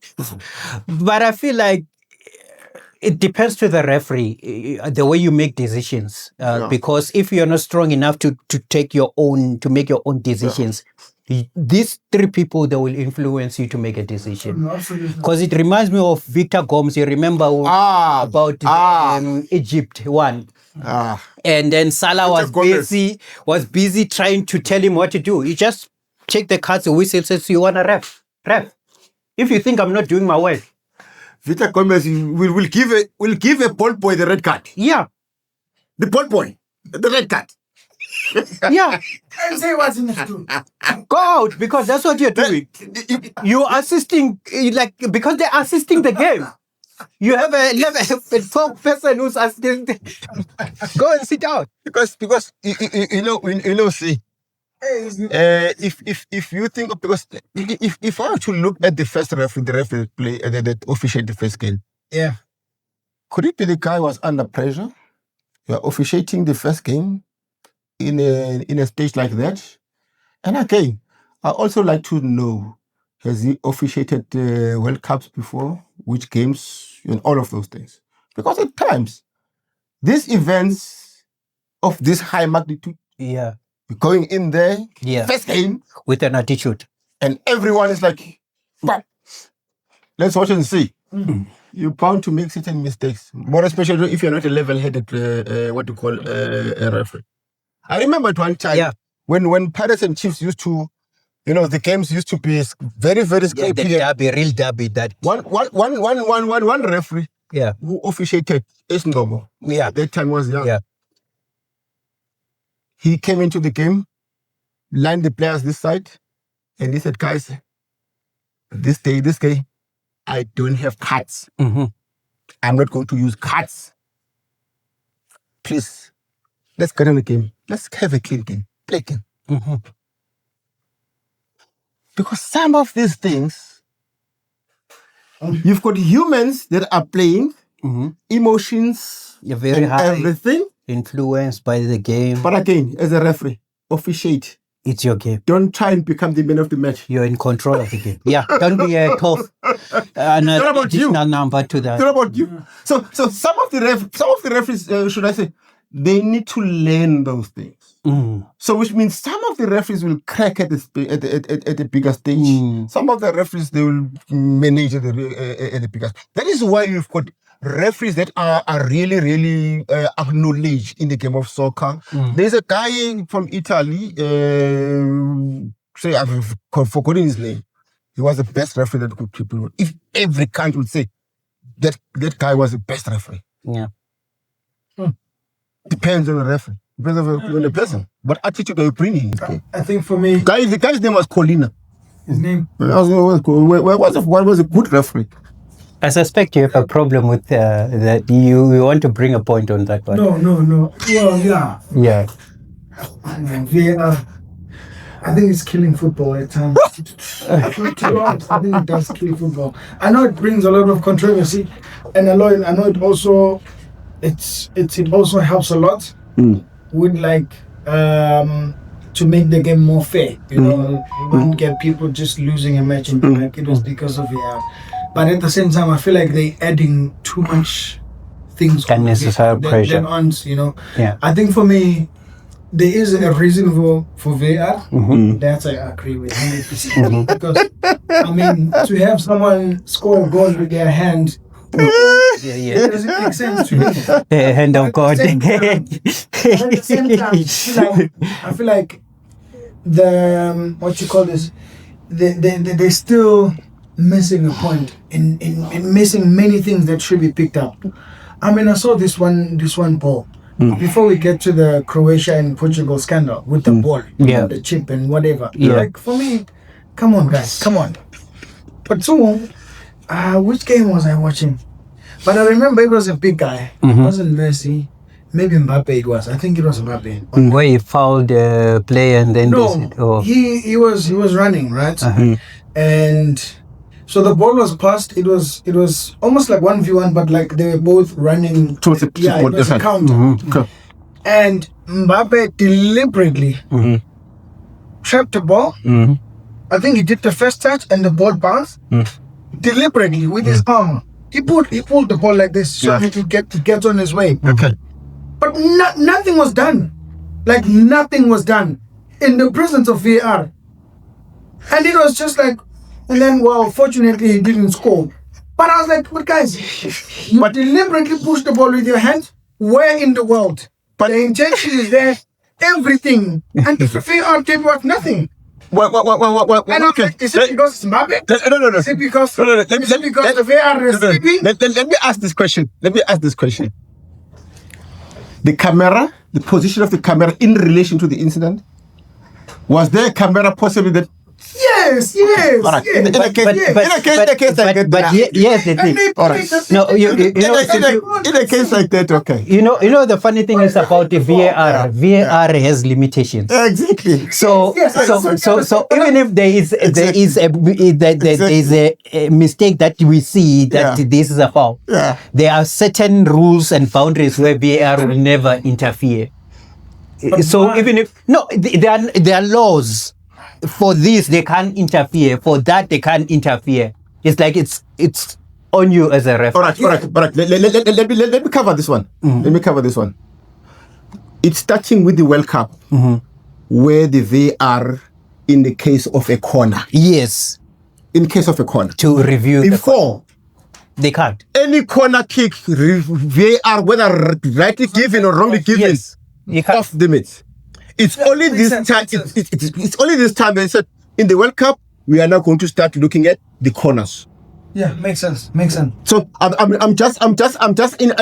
A: But I feel like It depends to the referee, the way you make decisions. Because if you're not strong enough to make your own decisions, these three people, they will influence you to make a decision. Because it reminds me of Victor Gomes. You remember about Egypt one. And then Salah was busy trying to tell him what to do. He just check the cards, the whistle says, you want a ref. If you think I'm not doing my work.
B: Victor Gomez will give a ball boy the red card.
A: Yeah.
B: The ball boy, the red card.
A: Yeah.
C: And say what's in it too.
A: Go out, because that's what you're doing. You're assisting, because they're assisting the game. You have a 12 person who's assisting. Go and sit down.
B: Because see. If you think of, because if I were to look at the first referee, the referee play that officiated the first game, could it be the guy was under pressure? You are officiating the first game in a stage like that. And again, I also like to know, has he officiated World Cups before? Which games and all of those things? Because at times, these events of this high magnitude, going in there, first game,
A: with an attitude,
B: and everyone is like, let's watch and see. You're bound to make certain mistakes, more especially if you're not a level-headed, a referee. I remember at one time when Pirates and Chiefs used to, the games used to be very, very scary.
A: Real derby. That
B: one referee, who officiated Esnobo. That time was young. He came into the game, lined the players this side, and he said, guys, this day, I don't have cards. I'm not going to use cards. Please, let's get in the game. Let's have a clean game. Play game. Because some of these things, you've got humans that are playing, emotions,
A: very
B: and
A: high,
B: everything.
A: Influenced by the game.
B: But again, as a referee, officiate.
A: It's your game.
B: Don't try and become the man of the match.
A: You're in control of the game. Don't be a tough additional number to that.
B: It's not about you. So some of the referees, should I say, they need to learn those things. So which means some of the referees will crack at the bigger stage. Some of the referees, they will manage at the bigger stage. That is why you've got referees that are really, really acknowledged in the game of soccer. There's a guy from Italy, I've forgotten his name. He was the best referee that could people. If every country would say that guy was the best referee. Depends on the referee. Depends on the person. What attitude are you bringing?
C: I think for me,
B: The guy's name was Colina.
C: His name?
B: What was a good referee?
A: I suspect you have a problem with that. You want to bring a point on that one.
C: No. Well,
A: yeah.
C: VAR. I think it's killing football at times. I think it does kill football. I know it brings a lot of controversy, and I know it also it also helps a lot with to make the game more fair. You won't get people just losing a match and be like it was because of VAR. But at the same time, I feel like they're adding too much things.
A: Unnecessary pressure.
C: I think for me, there is a reason for VAR. That I agree with 100%. Because, to have someone score a goal with their hand, it doesn't make sense to me.
A: The hand of God.
C: At the same time, I feel like they're still missing a point in missing many things that should be picked up. I saw this one ball before we get to the Croatia and Portugal scandal with the ball, the chip and whatever. Like, for me, come on guys, come on. But so, which game was I watching? But I remember it was a big guy. It wasn't Messi. Maybe Mbappe it was. I think it was Mbappe.
A: Where he fouled the player and then
C: he was running, right? And so the ball was passed. It was almost like 1v1, but like they were both running
B: towards
C: it was a counter. And Mbappe deliberately trapped the ball. I think he did the first touch and the ball bounced deliberately with his arm. He pulled the ball like this so he could get on his way.
B: Okay.
C: But nothing was done. Like nothing was done in the presence of VAR. And it was just like, and then, well, fortunately he didn't score. But I was like, but guys, you deliberately pushed the ball with your hand. Where in the world? But the intention is there, everything. And the VAR gave us nothing.
B: Well,
C: And I'm like, is it because it's Mbappe?
B: No.
C: Is it because,
B: Let
C: the VAR is sleeping?
B: Let me ask this question. The camera, the position of the camera in relation to the incident, was there a camera possibly that?
C: Yes.
B: All right. In a case like that.
D: But yes, the thing.
B: All right.
D: No, you know,
B: In a case like that, okay.
D: you know, the funny thing is about the VAR. VAR has limitations.
B: Exactly.
D: So even if there is a mistake that we see that this is a foul, there are certain rules and boundaries where VAR will never interfere. So even if there are laws. For this they can't interfere. For that they can't interfere. It's like it's on you as a referee.
B: All right. Let me cover this one. Let me cover this one. It's starting with the World Cup, where the VAR in the case of a corner.
D: Yes.
B: In case of a corner.
D: To review.
B: Before.
D: They can't.
B: Any corner kick, VAR, whether rightly given or wrongly given, off limits. It's only this time. It's only this time they said in the World Cup we are now going to start looking at the corners.
C: Yeah, makes sense.
B: So I'm just in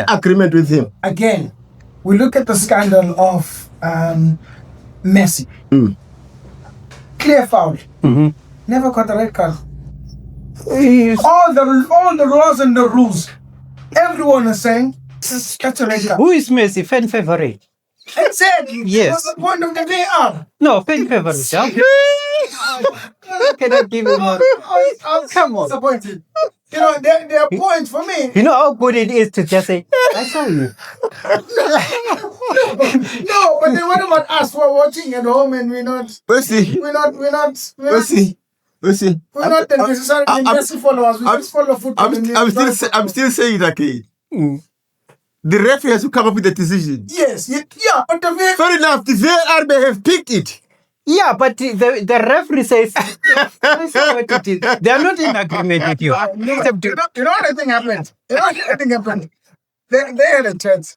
B: agreement with him.
C: Again, we look at the scandal of Messi. Clear foul. Never got a red card. All the laws and the rules. Everyone is saying that's a red card.
D: Who is Messi? Fan favorite?
C: Exactly.
D: Yes.
C: What's the point of the VAR?
D: No, fan favorite. Can I give him a...
C: Come on. Disappointed. You know, there are points for me.
D: You know how good it is to just say, I saw you.
C: No, but then what about us who are watching at home and we're not necessarily Messi followers. We just follow football.
B: I'm still saying it again. The referee has to come up with a decision.
C: Yes, but the VAR...
B: Fair enough, the VAR may have picked it.
D: Yeah, but the referee says, I saw what it is. They are not in agreement with you.
C: You know what I think happened? They had a chance.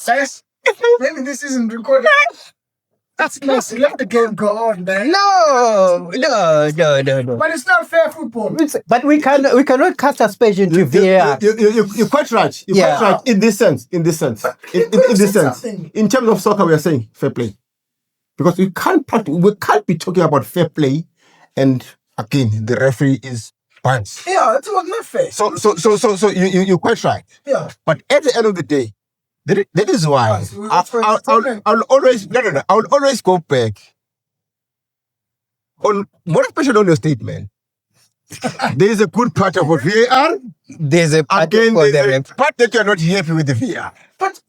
C: Guys, maybe this isn't recorded. That's Messi. Let the game go on, man.
D: No.
C: But it's not fair football.
D: But we cannot cast aspersion to VAR.
B: You're quite right. Quite right in this sense. In this sense. In terms of soccer, we are saying fair play. Because we can't be talking about fair play and again the referee is biased.
C: Yeah, it was not fair.
B: So you're quite right.
C: Yeah.
B: But at the end of the day, that is why I'll always go back on more especially on your statement. There is a good part about VAR.
D: There's a part
B: part that you're not happy with the VAR.
C: But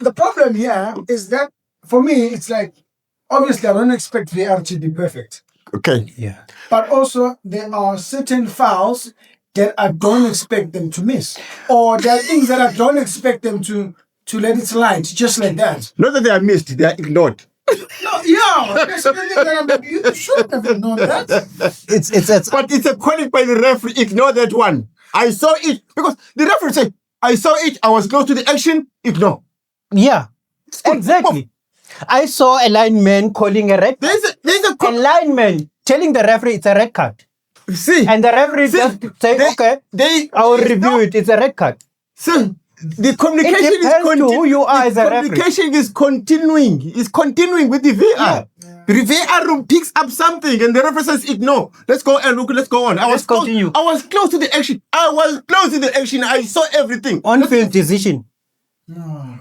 C: the problem here is that for me it's like obviously I don't expect VAR to be perfect.
B: Okay.
D: Yeah.
C: But also there are certain fouls that I don't expect them to miss, or there are things that I don't expect them to let it slide just like that.
B: Not that they are missed, they are ignored.
C: No, yeah, there's something that I'm like, you should have known that.
B: But it's a calling by the referee. Ignore that one. I saw it because the referee said, "I saw it. I was close to the action." Ignore.
D: Yeah, exactly. I saw a lineman calling a red.
B: There's a
D: lineman telling the referee it's a red card.
B: See,
D: and the referee just say, "Okay, I will review it. It's a red card."
B: See. The communication
D: who you are as a referee.
B: Communication is continuing. It's continuing with the VAR. Yeah. The VAR room picks up something and the referee says ignore. Let's go and look. Let's go on.
D: Let's continue.
B: I was close to the action. I saw everything.
D: On-field decision.
C: No.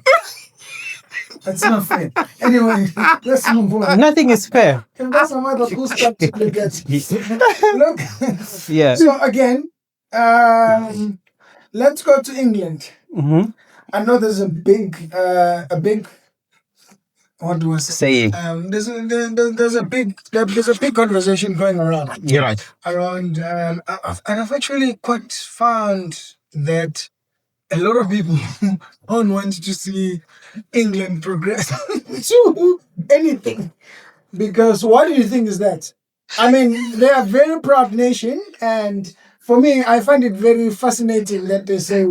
C: That's not fair. Anyway, let's move on.
D: Nothing is fair.
C: That's some other cool stuff to look at. Look.
D: Yeah.
C: So again, let's go to England.
D: Mm-hmm.
C: I know there's a big, what do I say? There's a big conversation going around.
B: You're right.
C: And I've actually quite found that a lot of people don't want to see England progress to anything. Because what do you think is that? I mean, they are a very proud nation, and for me, I find it very fascinating that they say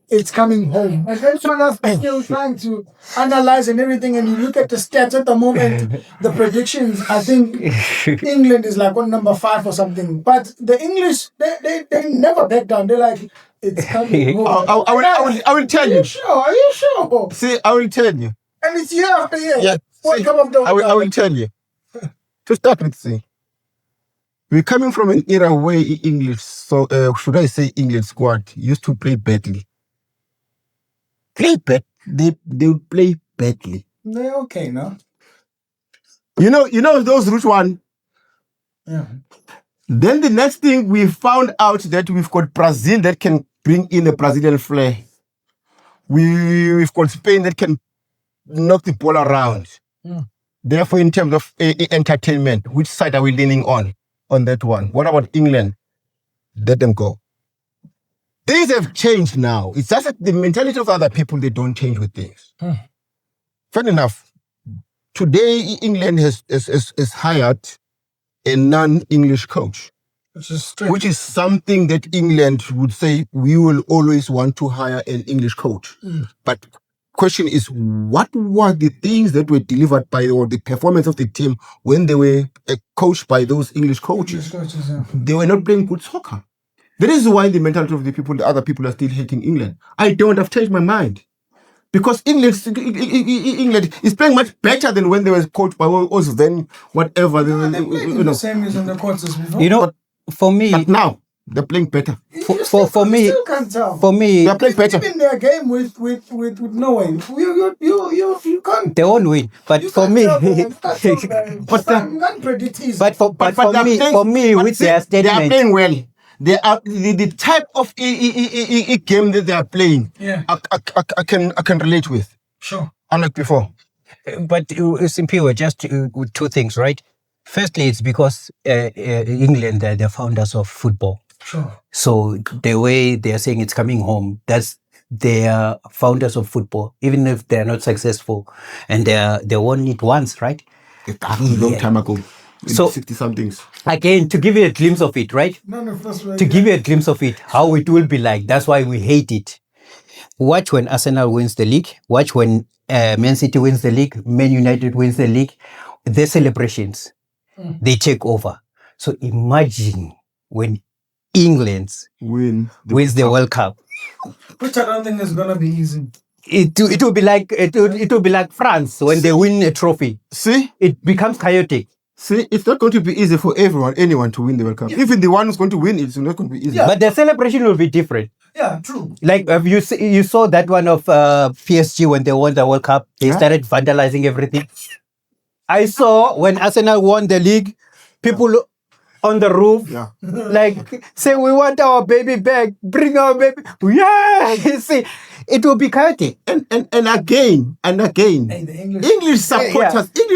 C: it's coming home. And then someone else still trying to analyze and everything, and you look at the stats at the moment, the predictions, I think England is like on number 5 or something. But the English, they never back down. They're like, it's coming home.
B: I will tell you.
C: Are you sure?
B: See, I will tell you.
C: And it's year after year.
B: Yeah.
C: What
B: See,
C: come of the
B: I will tell you. To start with, see, we're coming from an era where English, should I say English squad, used to play badly. They would play badly.
C: They're okay, no?
B: You know those route one.
C: Yeah.
B: Then the next thing we found out that we've got Brazil that can bring in a Brazilian flair. We've got Spain that can knock the ball around. Therefore, in terms of entertainment, which side are we leaning on that one? What about England? Let them go. Things have changed now. It's just that the mentality of other people, they don't change with things. Fair enough. Today, England has hired a non-English coach, which is something that England would say we will always want to hire an English coach. But question is, what were the things that were delivered by, or the performance of the team when they were coached by those English coaches? They were not playing good soccer. That is why the mentality of the other people are still hating England. I don't have changed my mind. Because England is playing much better than when they were coached by Ozven, whatever.
C: The same as on the courts as before.
D: You know, for me,
B: but now they're playing better.
D: For me,
C: You still can't tell.
D: for me,
B: They're playing better.
C: Even their game with Norway, you can't.
D: they won't win. But
C: You
D: for
C: can't
D: me,
C: tell, man. That's so bad.
B: But
C: You can't predict easy.
D: but for
B: they're
D: me,
B: playing- but
D: with
B: see,
D: their
B: they are
D: statement,
B: playing well. They are the type of game that they are playing.
C: Yeah.
B: I can relate with.
C: Sure.
B: Unlike before.
D: but simply were just with two things, right? Firstly, it's because England, they're the founders of football.
C: Sure.
D: So the way they are saying it's coming home, that's they are founders of football, even if they're not successful, and they won it once, right?
B: A long time ago.
D: So-
B: 60-somethings.
D: Again, to give you a glimpse of it, right?
C: None of us were.
D: To give you a glimpse of it, how it will be like. That's why we hate it. Watch when Arsenal wins the league. Watch when Man City wins the league. Man United wins the league. Their celebrations, they take over. So imagine when England wins the World Cup.
C: Which I don't think is gonna be easy.
D: It will be like it will be like France when they win a trophy.
B: See,
D: It becomes chaotic.
B: it's not going to be easy for anyone to win the World Cup. Even the one who's going to win, it's not going to be easy.
C: Yeah.
D: But the celebration will be different.
C: Yeah, true.
D: Like you saw that one of PSG when they won the World Cup, they started vandalizing everything. I saw when Arsenal won the league, people on the roof,
B: Yeah.
D: like say we want our baby back, bring our baby. Yeah, you see, it will be chaotic.
B: And again,
C: Hey, the English.
B: English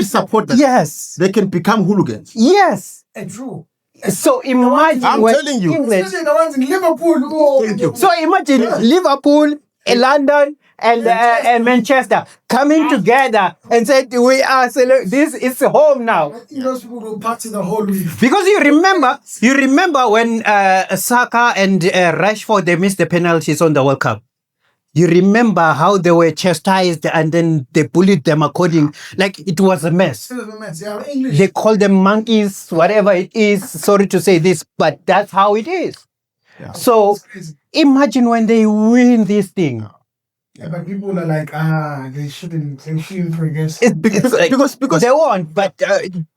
B: supporters,
D: Yes,
B: they can become hooligans.
D: yes.
C: Hey, true.
D: So imagine
B: I'm
D: when
B: telling you.
D: England.
C: Especially the ones in Liverpool. Oh,
B: Thank you.
D: So imagine Liverpool, London, and Manchester coming together and said, "We are this is home now."
C: I think those people will party the whole week.
D: Because you remember when Saka and Rashford, they missed the penalties on the World Cup. You remember how they were chastised and then they bullied them like it was a mess.
C: Yeah, English.
D: They call them monkeys, whatever it is. Sorry to say this, but that's how it is.
B: Yeah.
D: So
C: It's crazy.
D: imagine when they win this thing.
C: Yeah, but people are like, they shouldn't progress.
D: It's
B: Because
D: they won't, but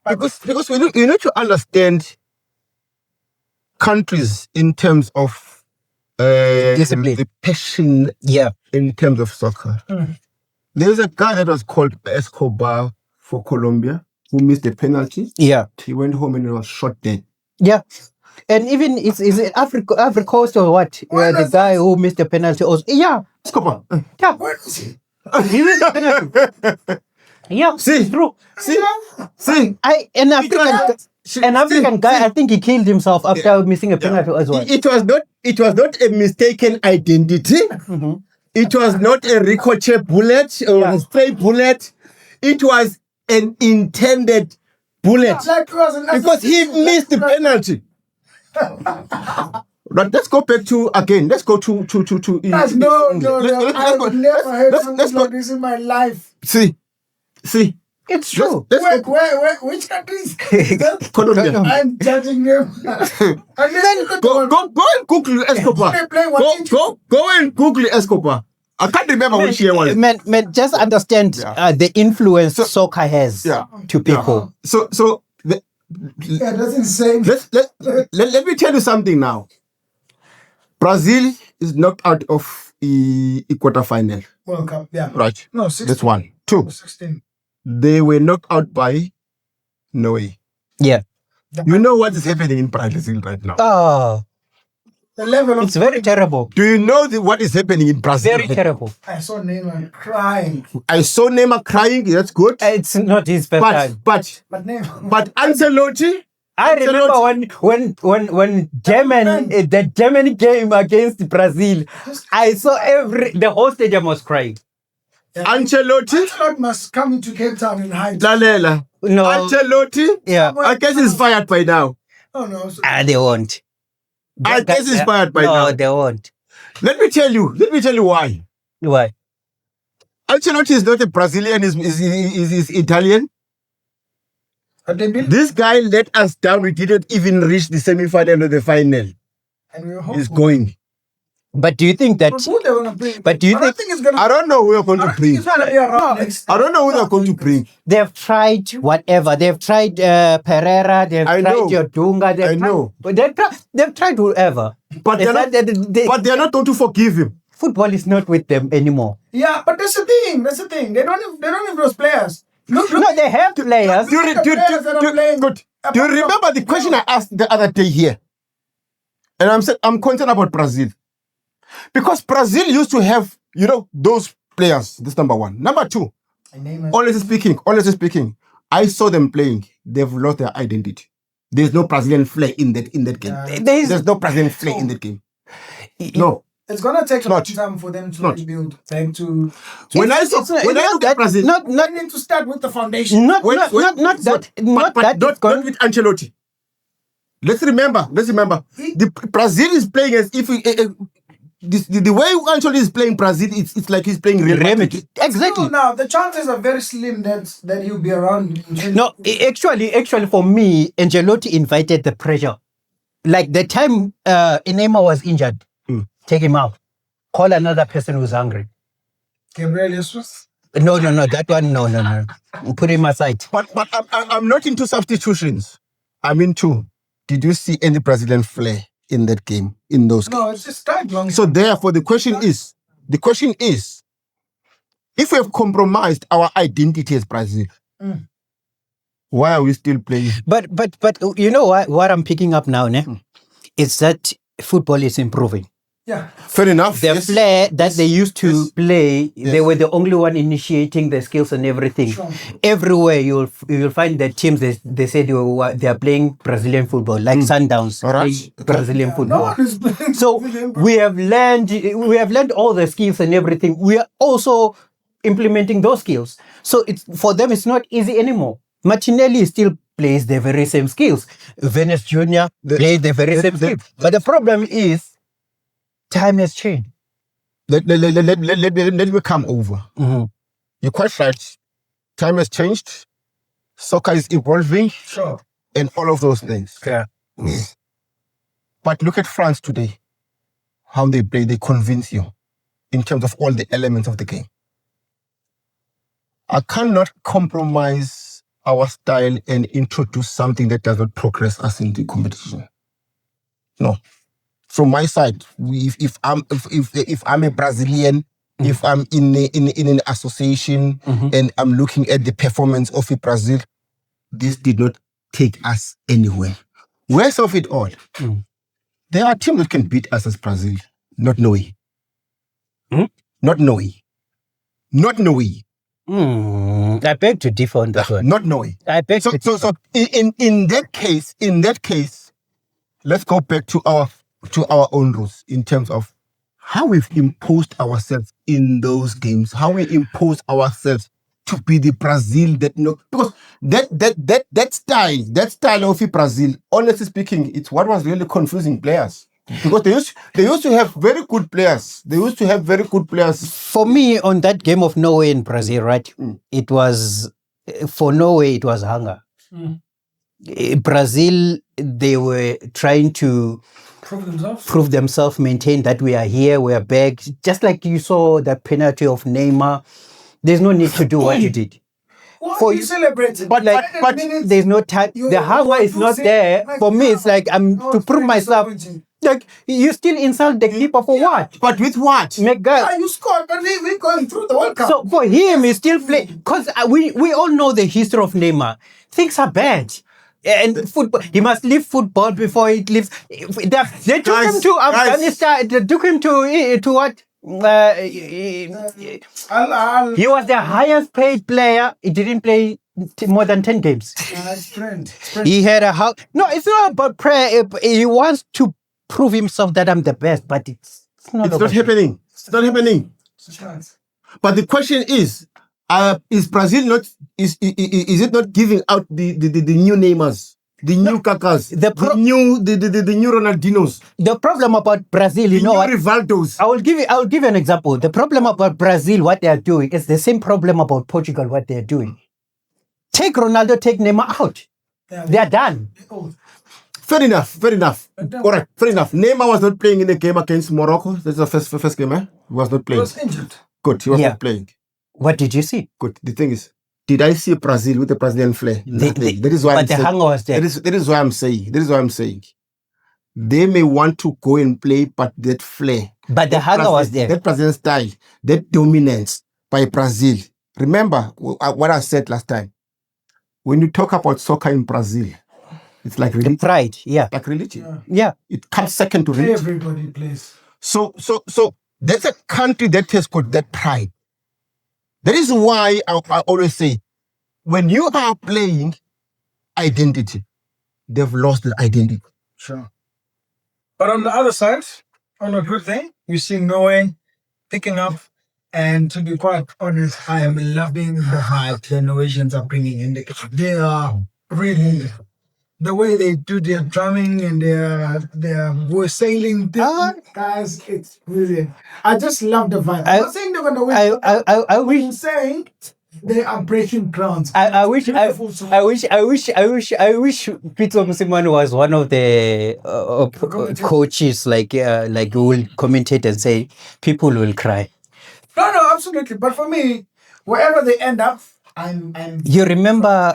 B: because we need to understand countries in terms of
D: Discipline.
B: the passion
D: yeah.
B: in terms of soccer. There's a guy that was called Escobar for Colombia who missed the penalty.
D: Yeah.
B: He went home and he was shot dead.
D: Yeah. And even is it Africa Coast or what? The guy who missed the penalty also. Yeah.
B: Escobar.
D: Yeah.
C: Where is he?
D: He missed the penalty. Yeah.
B: See?
D: True.
B: See?
D: In Africa,
A: An African guy, I think he killed himself after missing a penalty as well.
B: It was not a mistaken identity. It was not a ricochet bullet or a stray bullet. It was an intended bullet because he missed the penalty. But let's go back to again. Let's go to.
C: Guys, no. I've never heard something like this in my life.
B: See.
A: It's true.
C: Where, which countries?
B: Colombia.
C: I'm judging them.
B: Go and Google Escobar. Go and Google Escobar. I can't remember which year was.
A: Man, just understand the influence soccer has to people.
C: That's insane.
B: Let me tell you something now. Brazil is knocked out of the quarterfinal.
C: World Cup, yeah.
B: Right.
C: No, 16.
B: That's one. 2.
C: 16.
B: They were knocked out by Norway.
A: Yeah.
B: You know what is happening in Brazil right now?
A: Oh,
C: The level of
A: it's very terrible.
B: Do you know what is happening in Brazil?
A: Very terrible.
C: I saw Neymar crying.
B: I saw Neymar crying. That's good.
A: It's not his first time.
B: But Ancelotti.
A: I remember when the Germany game against Brazil, I saw the whole stadium was crying.
B: Ancelotti
C: must come to Cape Town and hide.
B: Lalela.
A: No.
B: Ancelotti.
A: Yeah.
B: I guess he's fired by now.
C: Oh no.
A: They won't.
B: I guess he's fired by now.
A: No, they won't.
B: Let me tell you why.
A: Why?
B: Ancelotti is not a Brazilian. He's Italian. This guy let us down. We didn't even reach the semi-final or the final.
C: And we were
B: He's going.
A: But do you think that?
C: Who they want to bring?
A: But do you think?
C: It's gonna,
B: I don't know who they're going to bring.
C: It's gonna be around next.
B: I don't know who they're going to bring.
A: They've tried whatever. They've tried Pereira. They've
B: I
A: tried
B: know.
A: Yodunga.
B: I know.
A: But they've tried whoever.
B: But they're not going to forgive him.
A: Football is not with them anymore.
C: Yeah, but that's the thing. They don't have those players. Look,
A: No, they have players.
B: Do you remember the question I asked the other day here? And I'm concerned about Brazil. Because Brazil used to have, those players. This number one. Number two, honestly speaking, I saw them playing. They've lost their identity. There's no Brazilian flair in that game. There's no Brazilian flair in that game. No.
C: It's gonna take a long time for them to rebuild. Them to.
B: When I look at Brazil,
C: Not need to start with the foundation.
A: Not that
B: not with Ancelotti. Let's remember. The Brazil is playing as if the way Ancelotti is playing Brazil, it's like he's playing Real Madrid.
A: Exactly.
C: So now the chances are very slim that he'll be around.
A: No, actually, for me, Ancelotti invited the pressure. Like the time Neymar was injured, take him out. Call another person who's hungry.
C: Gabriel Jesus?
A: No, that one, no. Put him aside.
B: But I'm not into substitutions. I'm into. Did you see any Brazilian flair in that game? In those games?
C: No, it's just tied long.
B: So therefore, the question is, if we have compromised our identity as Brazil, why are we still playing?
A: But you know what I'm picking up now, is that football is improving.
C: Yeah.
B: Fair enough.
A: The flair that they used to play, they were the only one initiating the skills and everything.
C: Sure.
A: Everywhere you'll find that teams they said they are playing Brazilian football, like Sundowns, play Brazilian
C: No
A: football.
C: one is playing.
A: So we have learned all the skills and everything. We are also implementing those skills. So for them it's not easy anymore. Martinelli still plays the very same skills. Venice Jr. plays the very same skills. But the problem is time has changed.
B: Let me come over.
A: Mm-hmm.
B: You're quite right. Time has changed. Soccer is evolving.
C: Sure.
B: And all of those things.
A: Yeah.
B: But look at France today. How they play, they convince you in terms of all the elements of the game. I cannot compromise our style and introduce something that does not progress us in the competition. No. From my side, if I'm a Brazilian, if I'm in an association and I'm looking at the performance of Brazil, this did not take us anywhere. Worst of it all, there are teams that can beat us as Brazil. Not Norway. Not Norway.
D: I beg to differ on that one.
B: Not Norway.
D: I beg
B: So,
D: to
B: so in that case, let's go back to our own roots in terms of how we've imposed ourselves in those games, how we impose ourselves to be the Brazil that because that style of Brazil, honestly speaking, it's what was really confusing players. Because they used to have very good players.
D: For me, on that game of Norway and Brazil, right? It was for Norway. It was hunger. Brazil, they were trying to prove themselves, maintain that we are here, we are back. Just like you saw the penalty of Neymar. There's no need to do what you did.
C: For you celebrating,
D: But there's no time. The hunger is not there. For me, it's like I'm to prove myself. Like you still insult the keeper for what?
B: But with what?
C: You scored, but we're going through the World Cup.
A: So for him, he still play because we all know the history of Neymar. Things are bad. And football, he must leave football before he leaves. They took him to Afghanistan. They took him to what? He was the highest paid player. He didn't play more than 10 games. He had a house. No, it's not about prayer. He wants to prove himself that I'm the best, but it's not
B: happening. It's not happening. But the question is Brazil not is it not giving out the new Neymars, the new Kakas, the new Ronaldinos?
A: The problem about Brazil, you know what?
B: Rivaldos.
A: I will give you an example. The problem about Brazil, what they are doing, is the same problem about Portugal, what they are doing. Take Ronaldo, take Neymar out. They are done.
B: Fair enough. All right, fair enough. Neymar was not playing in the game against Morocco. That's the first game, eh? He was not playing.
C: He was injured.
B: Good, he was not playing.
A: What did you see?
B: Good. The thing is, did I see Brazil with the Brazilian flair? That is why
A: the hunger was there.
B: That is why I'm saying. They may want to go and play, but that flair.
A: But the hunger was there.
B: That Brazilian style, that dominance by Brazil. Remember what I said last time. When you talk about soccer in Brazil, it's like religion.
A: The pride, yeah.
B: Like religion.
A: Yeah.
B: It comes second to religion.
C: Everybody plays.
B: So that's a country that has got that pride. That is why I always say, when you are playing identity, they've lost the identity.
C: Sure. But on the other side, on a good thing, you see Norway picking up. And to be quite honest, I am loving the hype the Norwegians are bringing in. They are really, the way they do their drumming and their sailing, guys, it's brilliant. I just love the vibe. I'm not saying they're going to win.
A: I wish.
C: I'm saying they are breaking grounds.
A: I wish Peter Mosimane was one of the coaches, like who will commentate and say people will cry.
C: No, absolutely. But for me, wherever they end up, I'm
A: You remember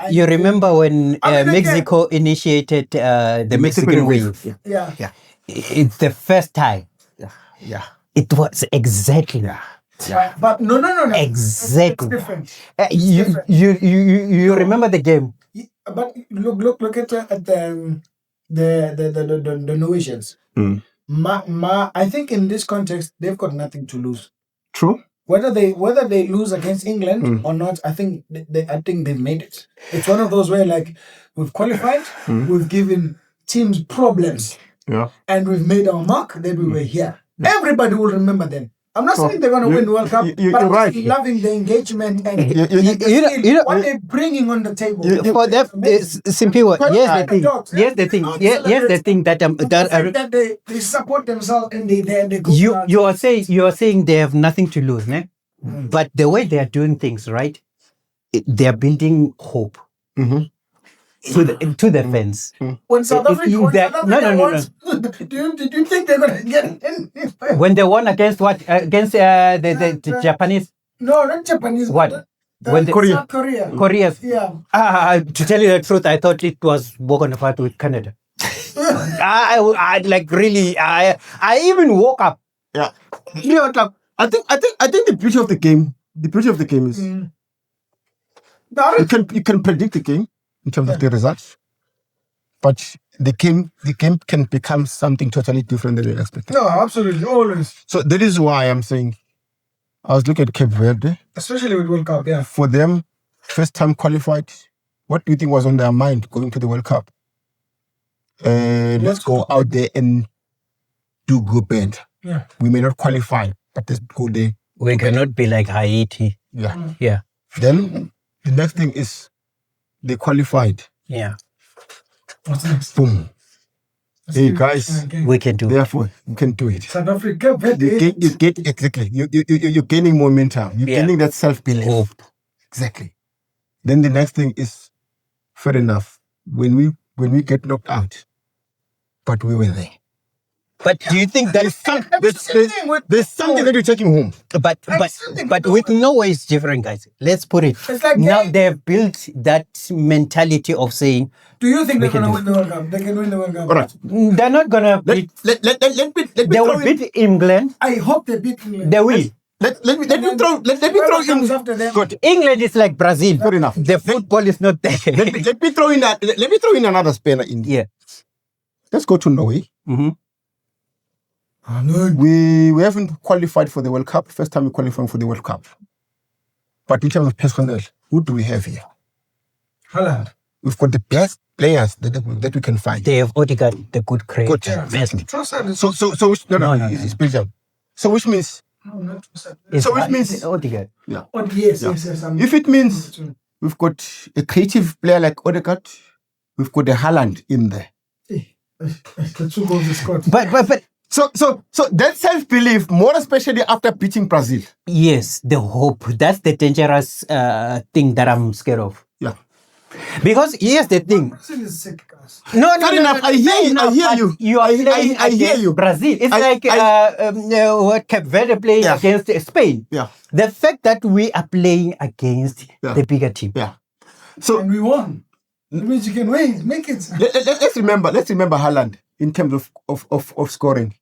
A: when Mexico initiated the Mexican wave?
C: Yeah.
A: It's the first time.
B: Yeah.
A: It was exactly.
C: Yeah. But no.
A: Exactly.
C: It's different.
A: You remember the game?
C: But look at the Norwegians. I think in this context they've got nothing to lose.
B: True.
C: Whether they lose against England or not, I think they've made it. It's one of those where like we've qualified, we've given teams problems, and we've made our mark. Then we were here. Everybody will remember them. I'm not saying they're going to win the World Cup, but I'm
B: right.
C: loving the engagement and what they're bringing on the table.
A: For them, Simpiwa. Here's the thing that
C: they support themselves and they go.
A: You are saying they have nothing to lose, ne? But the way they are doing things, right? They are building hope to the fans.
C: When South Africa won, did you think they're going to get in?
A: When they won against what? Against the Japanese?
C: No, not Japanese.
A: What?
C: Korea.
A: Korea's.
C: Yeah.
A: To tell you the truth, I thought it was walking apart with Canada. I even woke up.
B: Yeah. You know, like, I think the beauty of the game is you can predict the game in terms of the results, but the game can become something totally different than you expected.
C: No, absolutely, always.
B: So that is why I'm saying I was looking at Cape Verde.
C: Especially with World Cup, yeah.
B: For them, first time qualified. What do you think was on their mind going to the World Cup? Let's go out there and do good bad.
C: Yeah.
B: We may not qualify, but let's go there.
D: We cannot be like Haiti.
B: Yeah.
D: Yeah.
B: Then the next thing is they qualified.
D: Yeah.
C: What's next?
B: Boom. Hey guys,
D: We can do it.
B: therefore you can do it.
C: South Africa,
B: You get exactly. You're gaining momentum. You're
D: Yeah.
B: gaining that self-belief.
D: Hope.
B: Exactly. Then the next thing is fair enough. When we get knocked out, but we were there.
D: But do you think that
B: There's something that you're taking home.
D: but with Norway it's different, guys. Let's put it.
C: It's like
D: Now
C: they-
D: they've built that mentality of saying
C: Do you think they're
D: can
C: going to
D: do
C: win the World Cup? They can win the World Cup.
B: All right.
D: they're not gonna beat.
B: Let me
D: They
B: throw
D: will
B: in.
D: beat England.
C: I hope they beat England.
D: They will.
B: Let me throw
C: Whoever comes
B: in.
C: after them.
B: Good.
D: England is like Brazil.
B: Fair enough.
D: The football is not there.
B: Let me throw in that. Let me throw in another spanner in.
D: Yeah.
B: Let's go to Norway.
D: Mm-hmm.
C: No.
B: We haven't qualified for the World Cup. First time we're qualifying for the World Cup. But in terms of personnel, who do we have here?
C: Holland.
B: We've got the best players that we can find.
D: They have Odegaard, the good creator.
B: Good.
D: Best.
C: Trossard is...
B: So which, no, it's Belgium. So which means
C: No, not Trossard.
D: It's
B: So which means-
D: Odegaard.
C: Oh, yes, yes.
B: if it means we've got a creative player like Odegaard, we've got a Haaland in there.
C: The 2 goals he scored.
D: But
B: So that self-belief, more especially after beating Brazil.
D: yes, the hope. That's the dangerous thing that I'm scared of.
B: Yeah.
D: Because here's the thing.
C: Brazil is sick, guys.
D: No,
B: Fair enough. I hear you. I hear
D: but
B: you.
D: You are playing
B: I hear
D: against
B: you.
D: Brazil. It's like what Cape Verde playing
B: Yeah.
D: against Spain.
B: Yeah.
D: The fact that we are playing against
B: Yeah.
D: the bigger team.
B: Yeah. So
C: And we won. It means you can win. Make it.
B: let's remember Haaland in terms of scoring.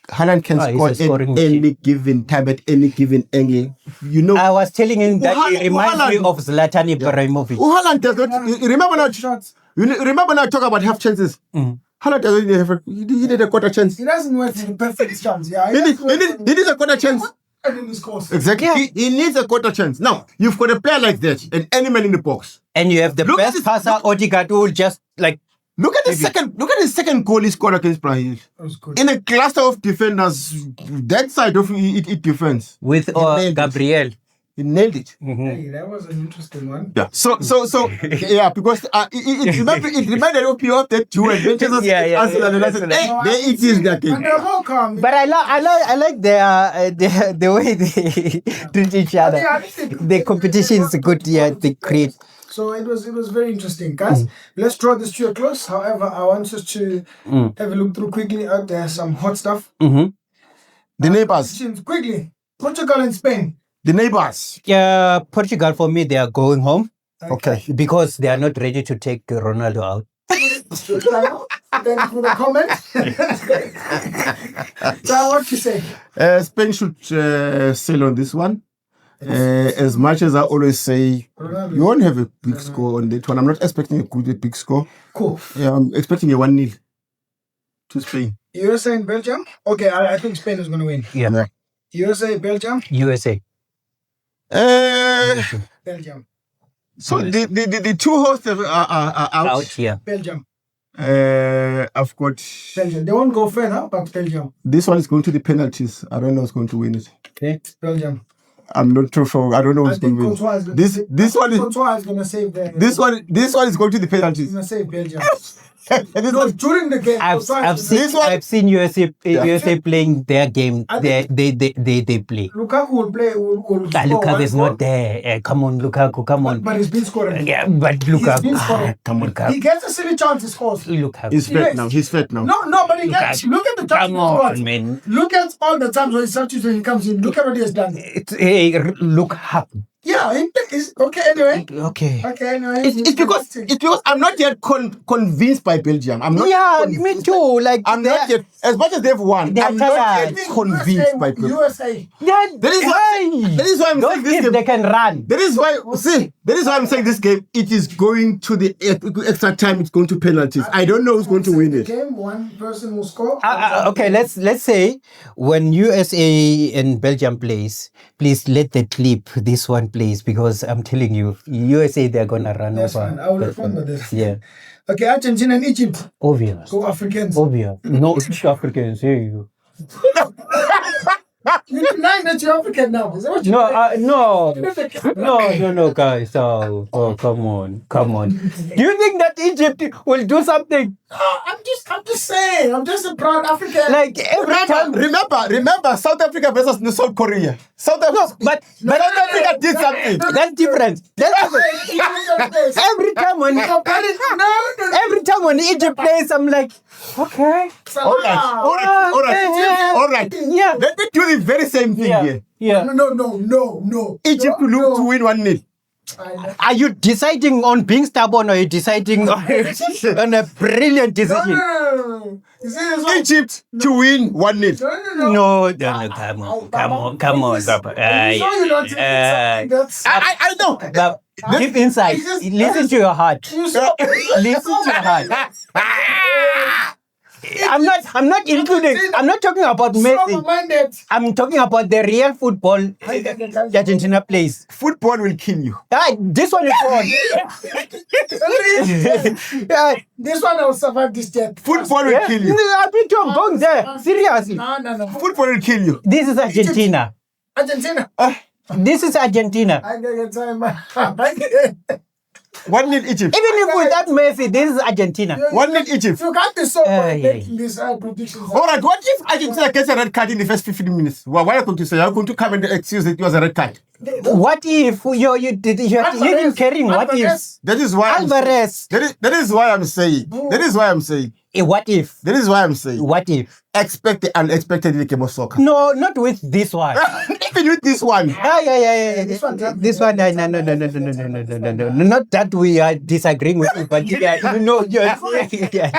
B: Haaland can
D: He's
B: score
D: a scoring
B: at any given time, at any given angle. You know,
D: I was telling him that
B: Haaland-
D: he reminds me
B: Haaland-
D: of Zlatan Ibrahimovic.
B: Haaland does not. You remember now?
C: Shots.
B: You remember now? Talk about half chances. Haaland doesn't have. He did a quarter chance.
C: He doesn't wait for the perfect chance. Yeah.
B: He needs a quarter chance.
C: And then he scores.
B: Exactly.
D: Yeah.
B: He needs a quarter chance. Now you've got a player like that, and any man in the box.
D: And you have the
B: Look at
D: best
B: this-
D: passer, Odegaard, who will just like
B: Look at the second goal he scored against Brazil.
C: That was good.
B: In a cluster of defenders, that side of it defense.
D: with
B: nailed it.
D: Gabriel.
B: He nailed it.
C: Hey, that was an interesting one.
B: Yeah. So yeah, because it reminded me of that duel.
D: Yeah.
B: Arsenal and I said, hey, there it is
C: And
B: again.
C: they're all calm.
D: But I like the way they treat each other.
C: Yeah, I think
D: The competition is good. Yeah, they create.
C: So it was very interesting, guys. Let's draw this to a close. However, I want us to have a look through quickly. There's some hot stuff.
B: The neighbors.
C: Questions, quickly. Portugal and Spain.
B: The neighbors.
D: Portugal, for me, they are going home
B: Okay.
D: because they are not ready to take Ronaldo out.
C: Then through the comments. So what you say?
B: Spain should sail on this one. As much as I always say,
C: Ronaldo.
B: you won't have a big score on that one. I'm not expecting a big score.
C: Cool.
B: Yeah, I'm expecting a 1-0 to Spain.
C: USA and Belgium? Okay, I think Spain is going to win.
D: Yeah.
C: USA, Belgium?
D: USA.
C: Belgium.
B: So the two hosts are out.
D: Out here.
C: Belgium.
B: I've got
C: Belgium. They won't go further, but Belgium.
B: this one is going to the penalties. I don't know who's going to win it.
D: Okay.
C: Belgium.
B: I'm not too sure. I don't know
C: I
B: who's going
C: think
B: to win.
C: Courtois is going
B: This one is
C: Courtois is going to save the...
B: this one is going to the
C: He's
B: penalties.
C: going to save Belgium.
B: And this
C: Because
B: one,
C: during the game,
D: I've seen USA playing their game.
C: I
D: They play.
C: Lukaku will play. Will score
D: Lukaku
C: one
D: is
C: goal,
D: not there. Come on, Lukaku. Come on.
C: But he's been scoring.
D: Yeah, but
C: He's been
D: Lukaku.
C: scoring.
D: Come on,
C: He
D: Lukaku.
C: gets a silly chance, he scores.
D: Lukaku.
B: he's fat
C: Yes.
B: now. He's fat now.
C: No, but he gets. Look at the times
D: Come
C: he
D: on,
C: scores.
D: man.
C: Look at all the times when he substitutes when he comes in. Look at what he has done.
D: Hey, look up.
C: Yeah, it's okay anyway.
A: Okay.
C: Okay, anyway.
B: It's because I'm not yet convinced by Belgium. I'm not.
A: Yeah,
B: convinced
A: me too. Like
B: I'm not yet, as much as they've won,
A: They're
B: I'm not
A: tired.
B: yet convinced by Belgium.
C: USA.
A: Yeah,
B: That is why I'm
A: those
B: saying this
A: kids,
B: game.
A: they can run.
B: That is why I'm saying this game. It is going to the extra time. It's going to penalties. I don't know who's going to win it.
C: Game, one person will score.
A: Okay, let's say when USA and Belgium plays, please let the clip this one plays, because I'm telling you, USA they're gonna run
C: That's
A: over.
C: fine. I will remember this.
A: Yeah,
C: Okay, Argentina and Egypt.
A: obvious.
C: Go Africans.
A: Obvious. No Africans. Here you
C: You're denying that you're African now. Is that what you
A: No, no, guys. Oh, come on. Do you think that Egypt will do something?
C: I'm just saying. I'm just a proud African.
A: Like every time.
B: Remember, South Africa versus South Korea. South Africa,
A: But
B: South Africa did something.
A: that's different. Every time when Egypt plays, I'm like, okay.
B: All right.
A: Yeah.
B: Let me do the very same thing here.
A: Yeah.
C: No.
B: Egypt to win 1-0.
A: Are you deciding on being stubborn, or are you deciding on a brilliant decision?
C: No. You see this one?
B: Egypt to win 1-0.
A: No, come on, Papa.
C: You sure you're not taking something that's...
B: I know.
A: But deep inside, listen to your heart.
C: You saw...
A: Listen to your heart. I'm not including. I'm not talking about Messi.
C: Minded.
A: I'm talking about the real football Argentina plays.
B: Football will kill you.
A: This one is on.
C: This one will survive this jet.
B: Football will kill you.
A: I've been to going there. Seriously.
C: No.
B: Football will kill you.
A: This is Argentina.
C: Argentina.
A: This is Argentina.
C: I get time.
B: 1-0 Egypt.
A: Even if without Messi, this is Argentina.
B: 1-0 Egypt.
C: You can't be so
A: yeah.
C: making these predictions.
B: All right, what if Argentina gets a red card in the first 15 minutes? What are you going to say? Are you going to come and excuse it was a red card?
A: What if you're even carrying what if?
B: That is why
A: Alvarez.
B: That is why I'm saying. That is why I'm saying.
A: What if?
B: That is why I'm saying.
A: What if?
B: Expect the unexpected in the game of soccer.
A: No, not with this one.
B: Even with this one.
A: Yeah. This one, no. Not that we are disagreeing with you, but yeah,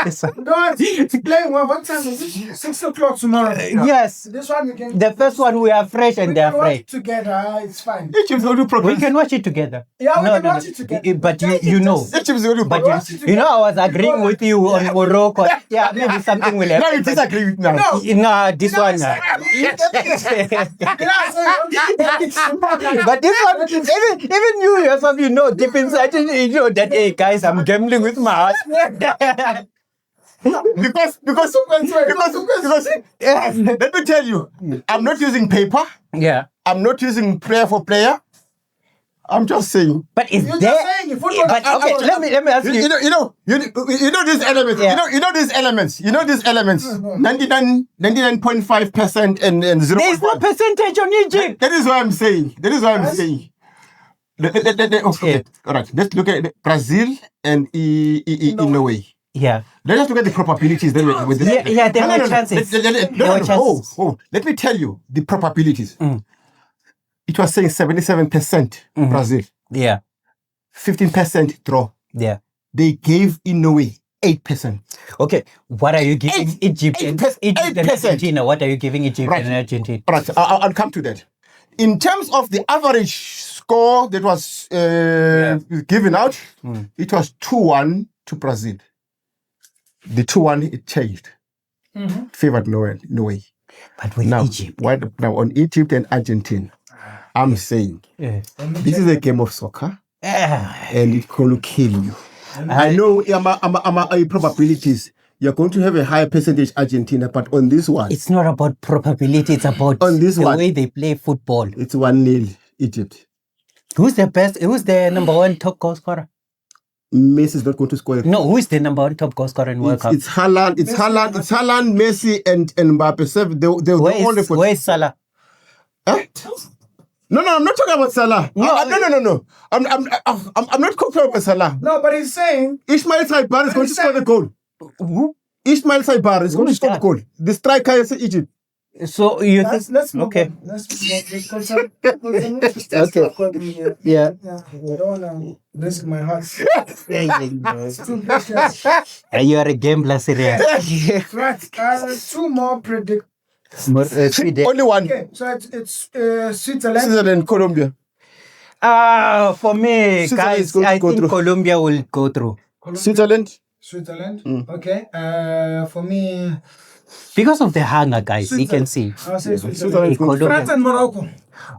A: this one.
C: No, it's playing what time is it? 6 o'clock tomorrow.
A: Yes.
C: This one we can...
A: The first one we are fresh and they are
C: watch
A: fresh.
C: it together. It's fine.
B: Egypt's going to
A: We
B: progress.
A: can watch it together.
C: Yeah, we can watch it together.
A: But you know.
B: Egypt's going to
A: But
B: progress.
A: you know, I was agreeing with you on Morocco. Yeah, maybe something will
B: Now
A: happen.
B: you disagree with now.
C: No.
A: No, this one. But this one, even you yourself, you know, deep inside, you know that, hey, guys, I'm gambling with my heart.
B: Because let me tell you, I'm not using paper.
A: Yeah.
B: I'm not using player for player. I'm just saying.
A: But is
C: You're
A: there?
C: just saying, football-
A: But okay, let me ask you.
B: You know these elements.
A: Yeah.
B: You know these elements. 99.5% and 0.1.
A: There is no percentage on Egypt.
B: That is what I'm saying. Okay. All right. Let's look at Brazil and Norway.
A: Yeah.
B: Let's just look at the probabilities. Then with this.
A: Yeah, there were chances.
B: Let me tell you the probabilities. It was saying 77% Brazil,
A: Yeah.
B: 15% draw.
A: Yeah.
B: They gave in Norway 8%.
A: Okay. What are you giving Egypt and
B: 8%.
A: Argentina? What are you giving Egypt
B: Right.
A: and Argentina?
B: All right, I'll come to that. In terms of the average score that was given out, it was 2-1 to Brazil. The 2-1, it changed. Favored Norway.
A: But with
B: Now,
A: Egypt.
B: now on Egypt and Argentina, I'm saying this is a game of soccer and it's going to kill you. I know probabilities. You're going to have a higher percentage Argentina, but on this one,
A: It's not about probability. It's about
B: On this
A: the
B: one.
A: way they play football.
B: it's 1-0 Egypt.
A: Who's the best? Who's the number one top goal scorer?
B: Messi is not going to score.
A: No, who is the number one top goal scorer in World Cup?
B: It's Haaland, Messi, and Mbappe. They're only for.
A: Where is Salah?
B: Huh? No, I'm not talking about Salah. No. I'm not comparing with Salah.
C: No, but he's saying...
B: Ismail Saibar is going to score the goal.
A: Who?
B: Ismail Saibar is going to
A: Who's
B: score the
A: that?
B: goal. The striker is Egypt.
A: So you
C: Let's move
A: okay.
C: on. Let's move on. Okay.
A: Yeah.
C: I don't wanna risk my heart. It's too precious.
A: You are a gambler, serious.
C: Right. Two more predict.
B: Only one.
C: Okay, so it's Switzerland.
B: Switzerland, Colombia.
A: For me,
B: Switzerland
A: guys,
B: is going to
A: I
B: go
A: think
B: through.
A: Colombia will go through
B: Switzerland.
C: Okay. For me,
A: because of the hunger, guys. You can see.
C: I'll say
B: Switzerland
C: Switzerland.
B: is going to-
C: France and Morocco.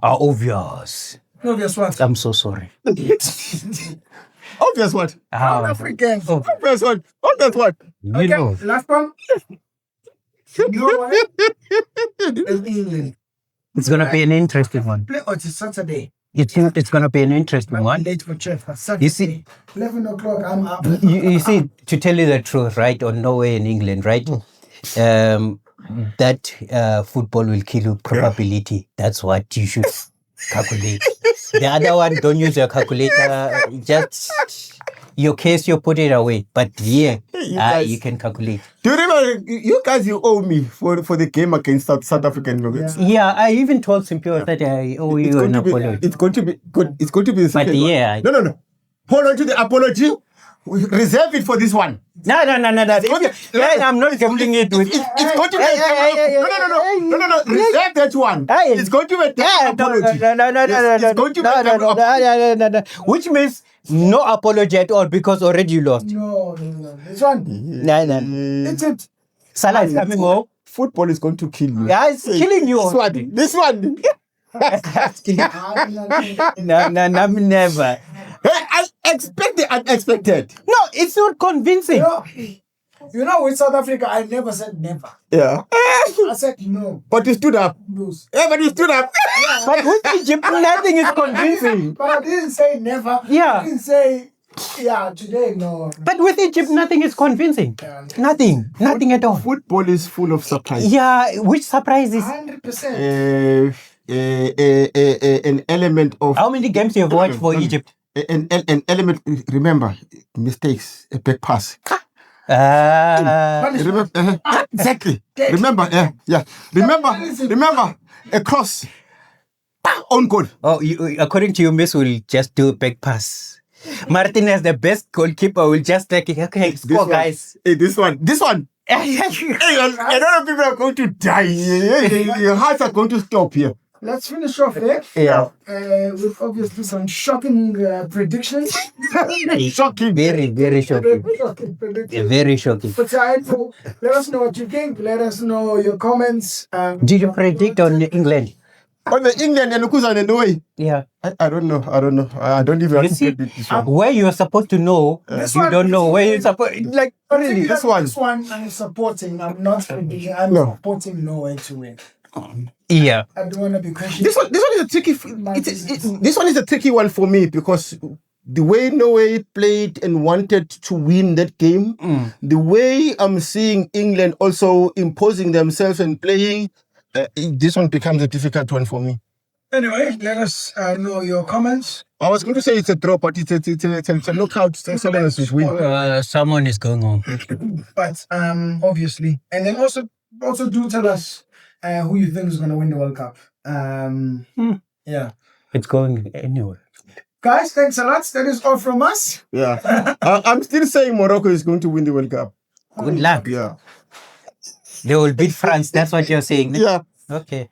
A: Obvious.
C: Obvious what?
A: I'm so sorry.
B: Obvious what?
C: Africans.
B: Obvious what? Obvious what?
A: You know.
C: Last one. Norway and England.
A: It's gonna be an interesting one.
C: Play on Saturday.
A: You think it's gonna be an interesting one?
C: Late for chef.
A: You see,
C: 11 o'clock. I'm up.
A: you see, to tell you the truth, right, on Norway and England, right, that football will kill you probability. That's what you should calculate. The other one, don't use your calculator. Just your case, you put it away. But yeah,
B: guys-
A: you can calculate.
B: Do you remember? You guys, you owe me for the game against South African Nuggets.
A: Yeah, I even told Simpio that I owe you an apology.
B: It's going to be good. It's going to be the
A: But
B: second one.
A: yeah,
B: No. Hold on to the apology. We reserve it for this one.
A: no. I'm not gambling it with.
B: It's going to be no. Reserve that one.
A: Hey.
B: It's going to be a apology.
A: No.
B: Yes, it's going to be
A: No. Which means no apology at all because already you lost.
C: No. This one.
A: No.
C: Egypt.
A: Salah is coming home.
B: Football is going to kill you.
A: Yeah, it's killing you.
B: This one.
A: No, never.
B: I expect the unexpected.
A: No, it's not convincing.
C: You know, with South Africa, I never said never.
B: Yeah.
C: I said no.
B: But you stood up.
C: Lose.
B: Everybody stood up.
A: But with Egypt, nothing is convincing.
C: But I didn't say never.
A: Yeah.
C: I didn't say, today, no.
A: But with Egypt, nothing is convincing. Nothing at all.
B: Football is full of surprise.
A: Yeah, which surprises?
C: 100%.
B: An element of
A: How many games you have watched for Egypt?
B: an element. Remember mistakes. A back pass. Remember, exactly. Remember, yeah. Remember a cross. On goal.
A: Oh, according to you, Miss will just do a back pass. Martinez, the best goalkeeper, will just take it. Okay, score, guys.
B: Hey, this one. Hey, a lot of people are going to die. Your hearts are going to stop here.
C: Let's finish off there.
A: Yeah.
C: With obviously some shocking predictions.
B: Shocking.
A: Very, very shocking.
C: Shocking predictions.
A: Very shocking.
C: But let us know what you think. Let us know your comments.
A: Did you predict on England?
B: On the England and Kuza and Norway.
A: Yeah.
B: I don't know. I don't even
A: You see,
B: predict this one.
A: where you're supposed to know,
C: This
A: you
C: one-
A: don't know where you're supposed. Like really,
B: This one.
C: This one I'm supporting. I'm not predicting. I'm
B: No.
C: supporting Norway to win.
A: yeah.
C: I don't want to be questioned.
B: This one is a tricky. This one is a tricky one for me because the way Norway played and wanted to win that game, the way I'm seeing England also imposing themselves and playing, this one becomes a difficult one for me.
C: Anyway, let us know your comments.
B: I was going to say it's a draw, but it's a knockout. Someone else will win.
A: Someone is going on.
C: But obviously, and then also do tell us who you think is going to win the World Cup. Yeah,
A: It's going anywhere.
C: guys, thanks a lot. That is all from us.
B: Yeah, I'm still saying Morocco is going to win the World Cup.
A: Good luck.
B: Yeah,
A: They will beat France. That's what you're saying.
B: yeah.
A: Okay.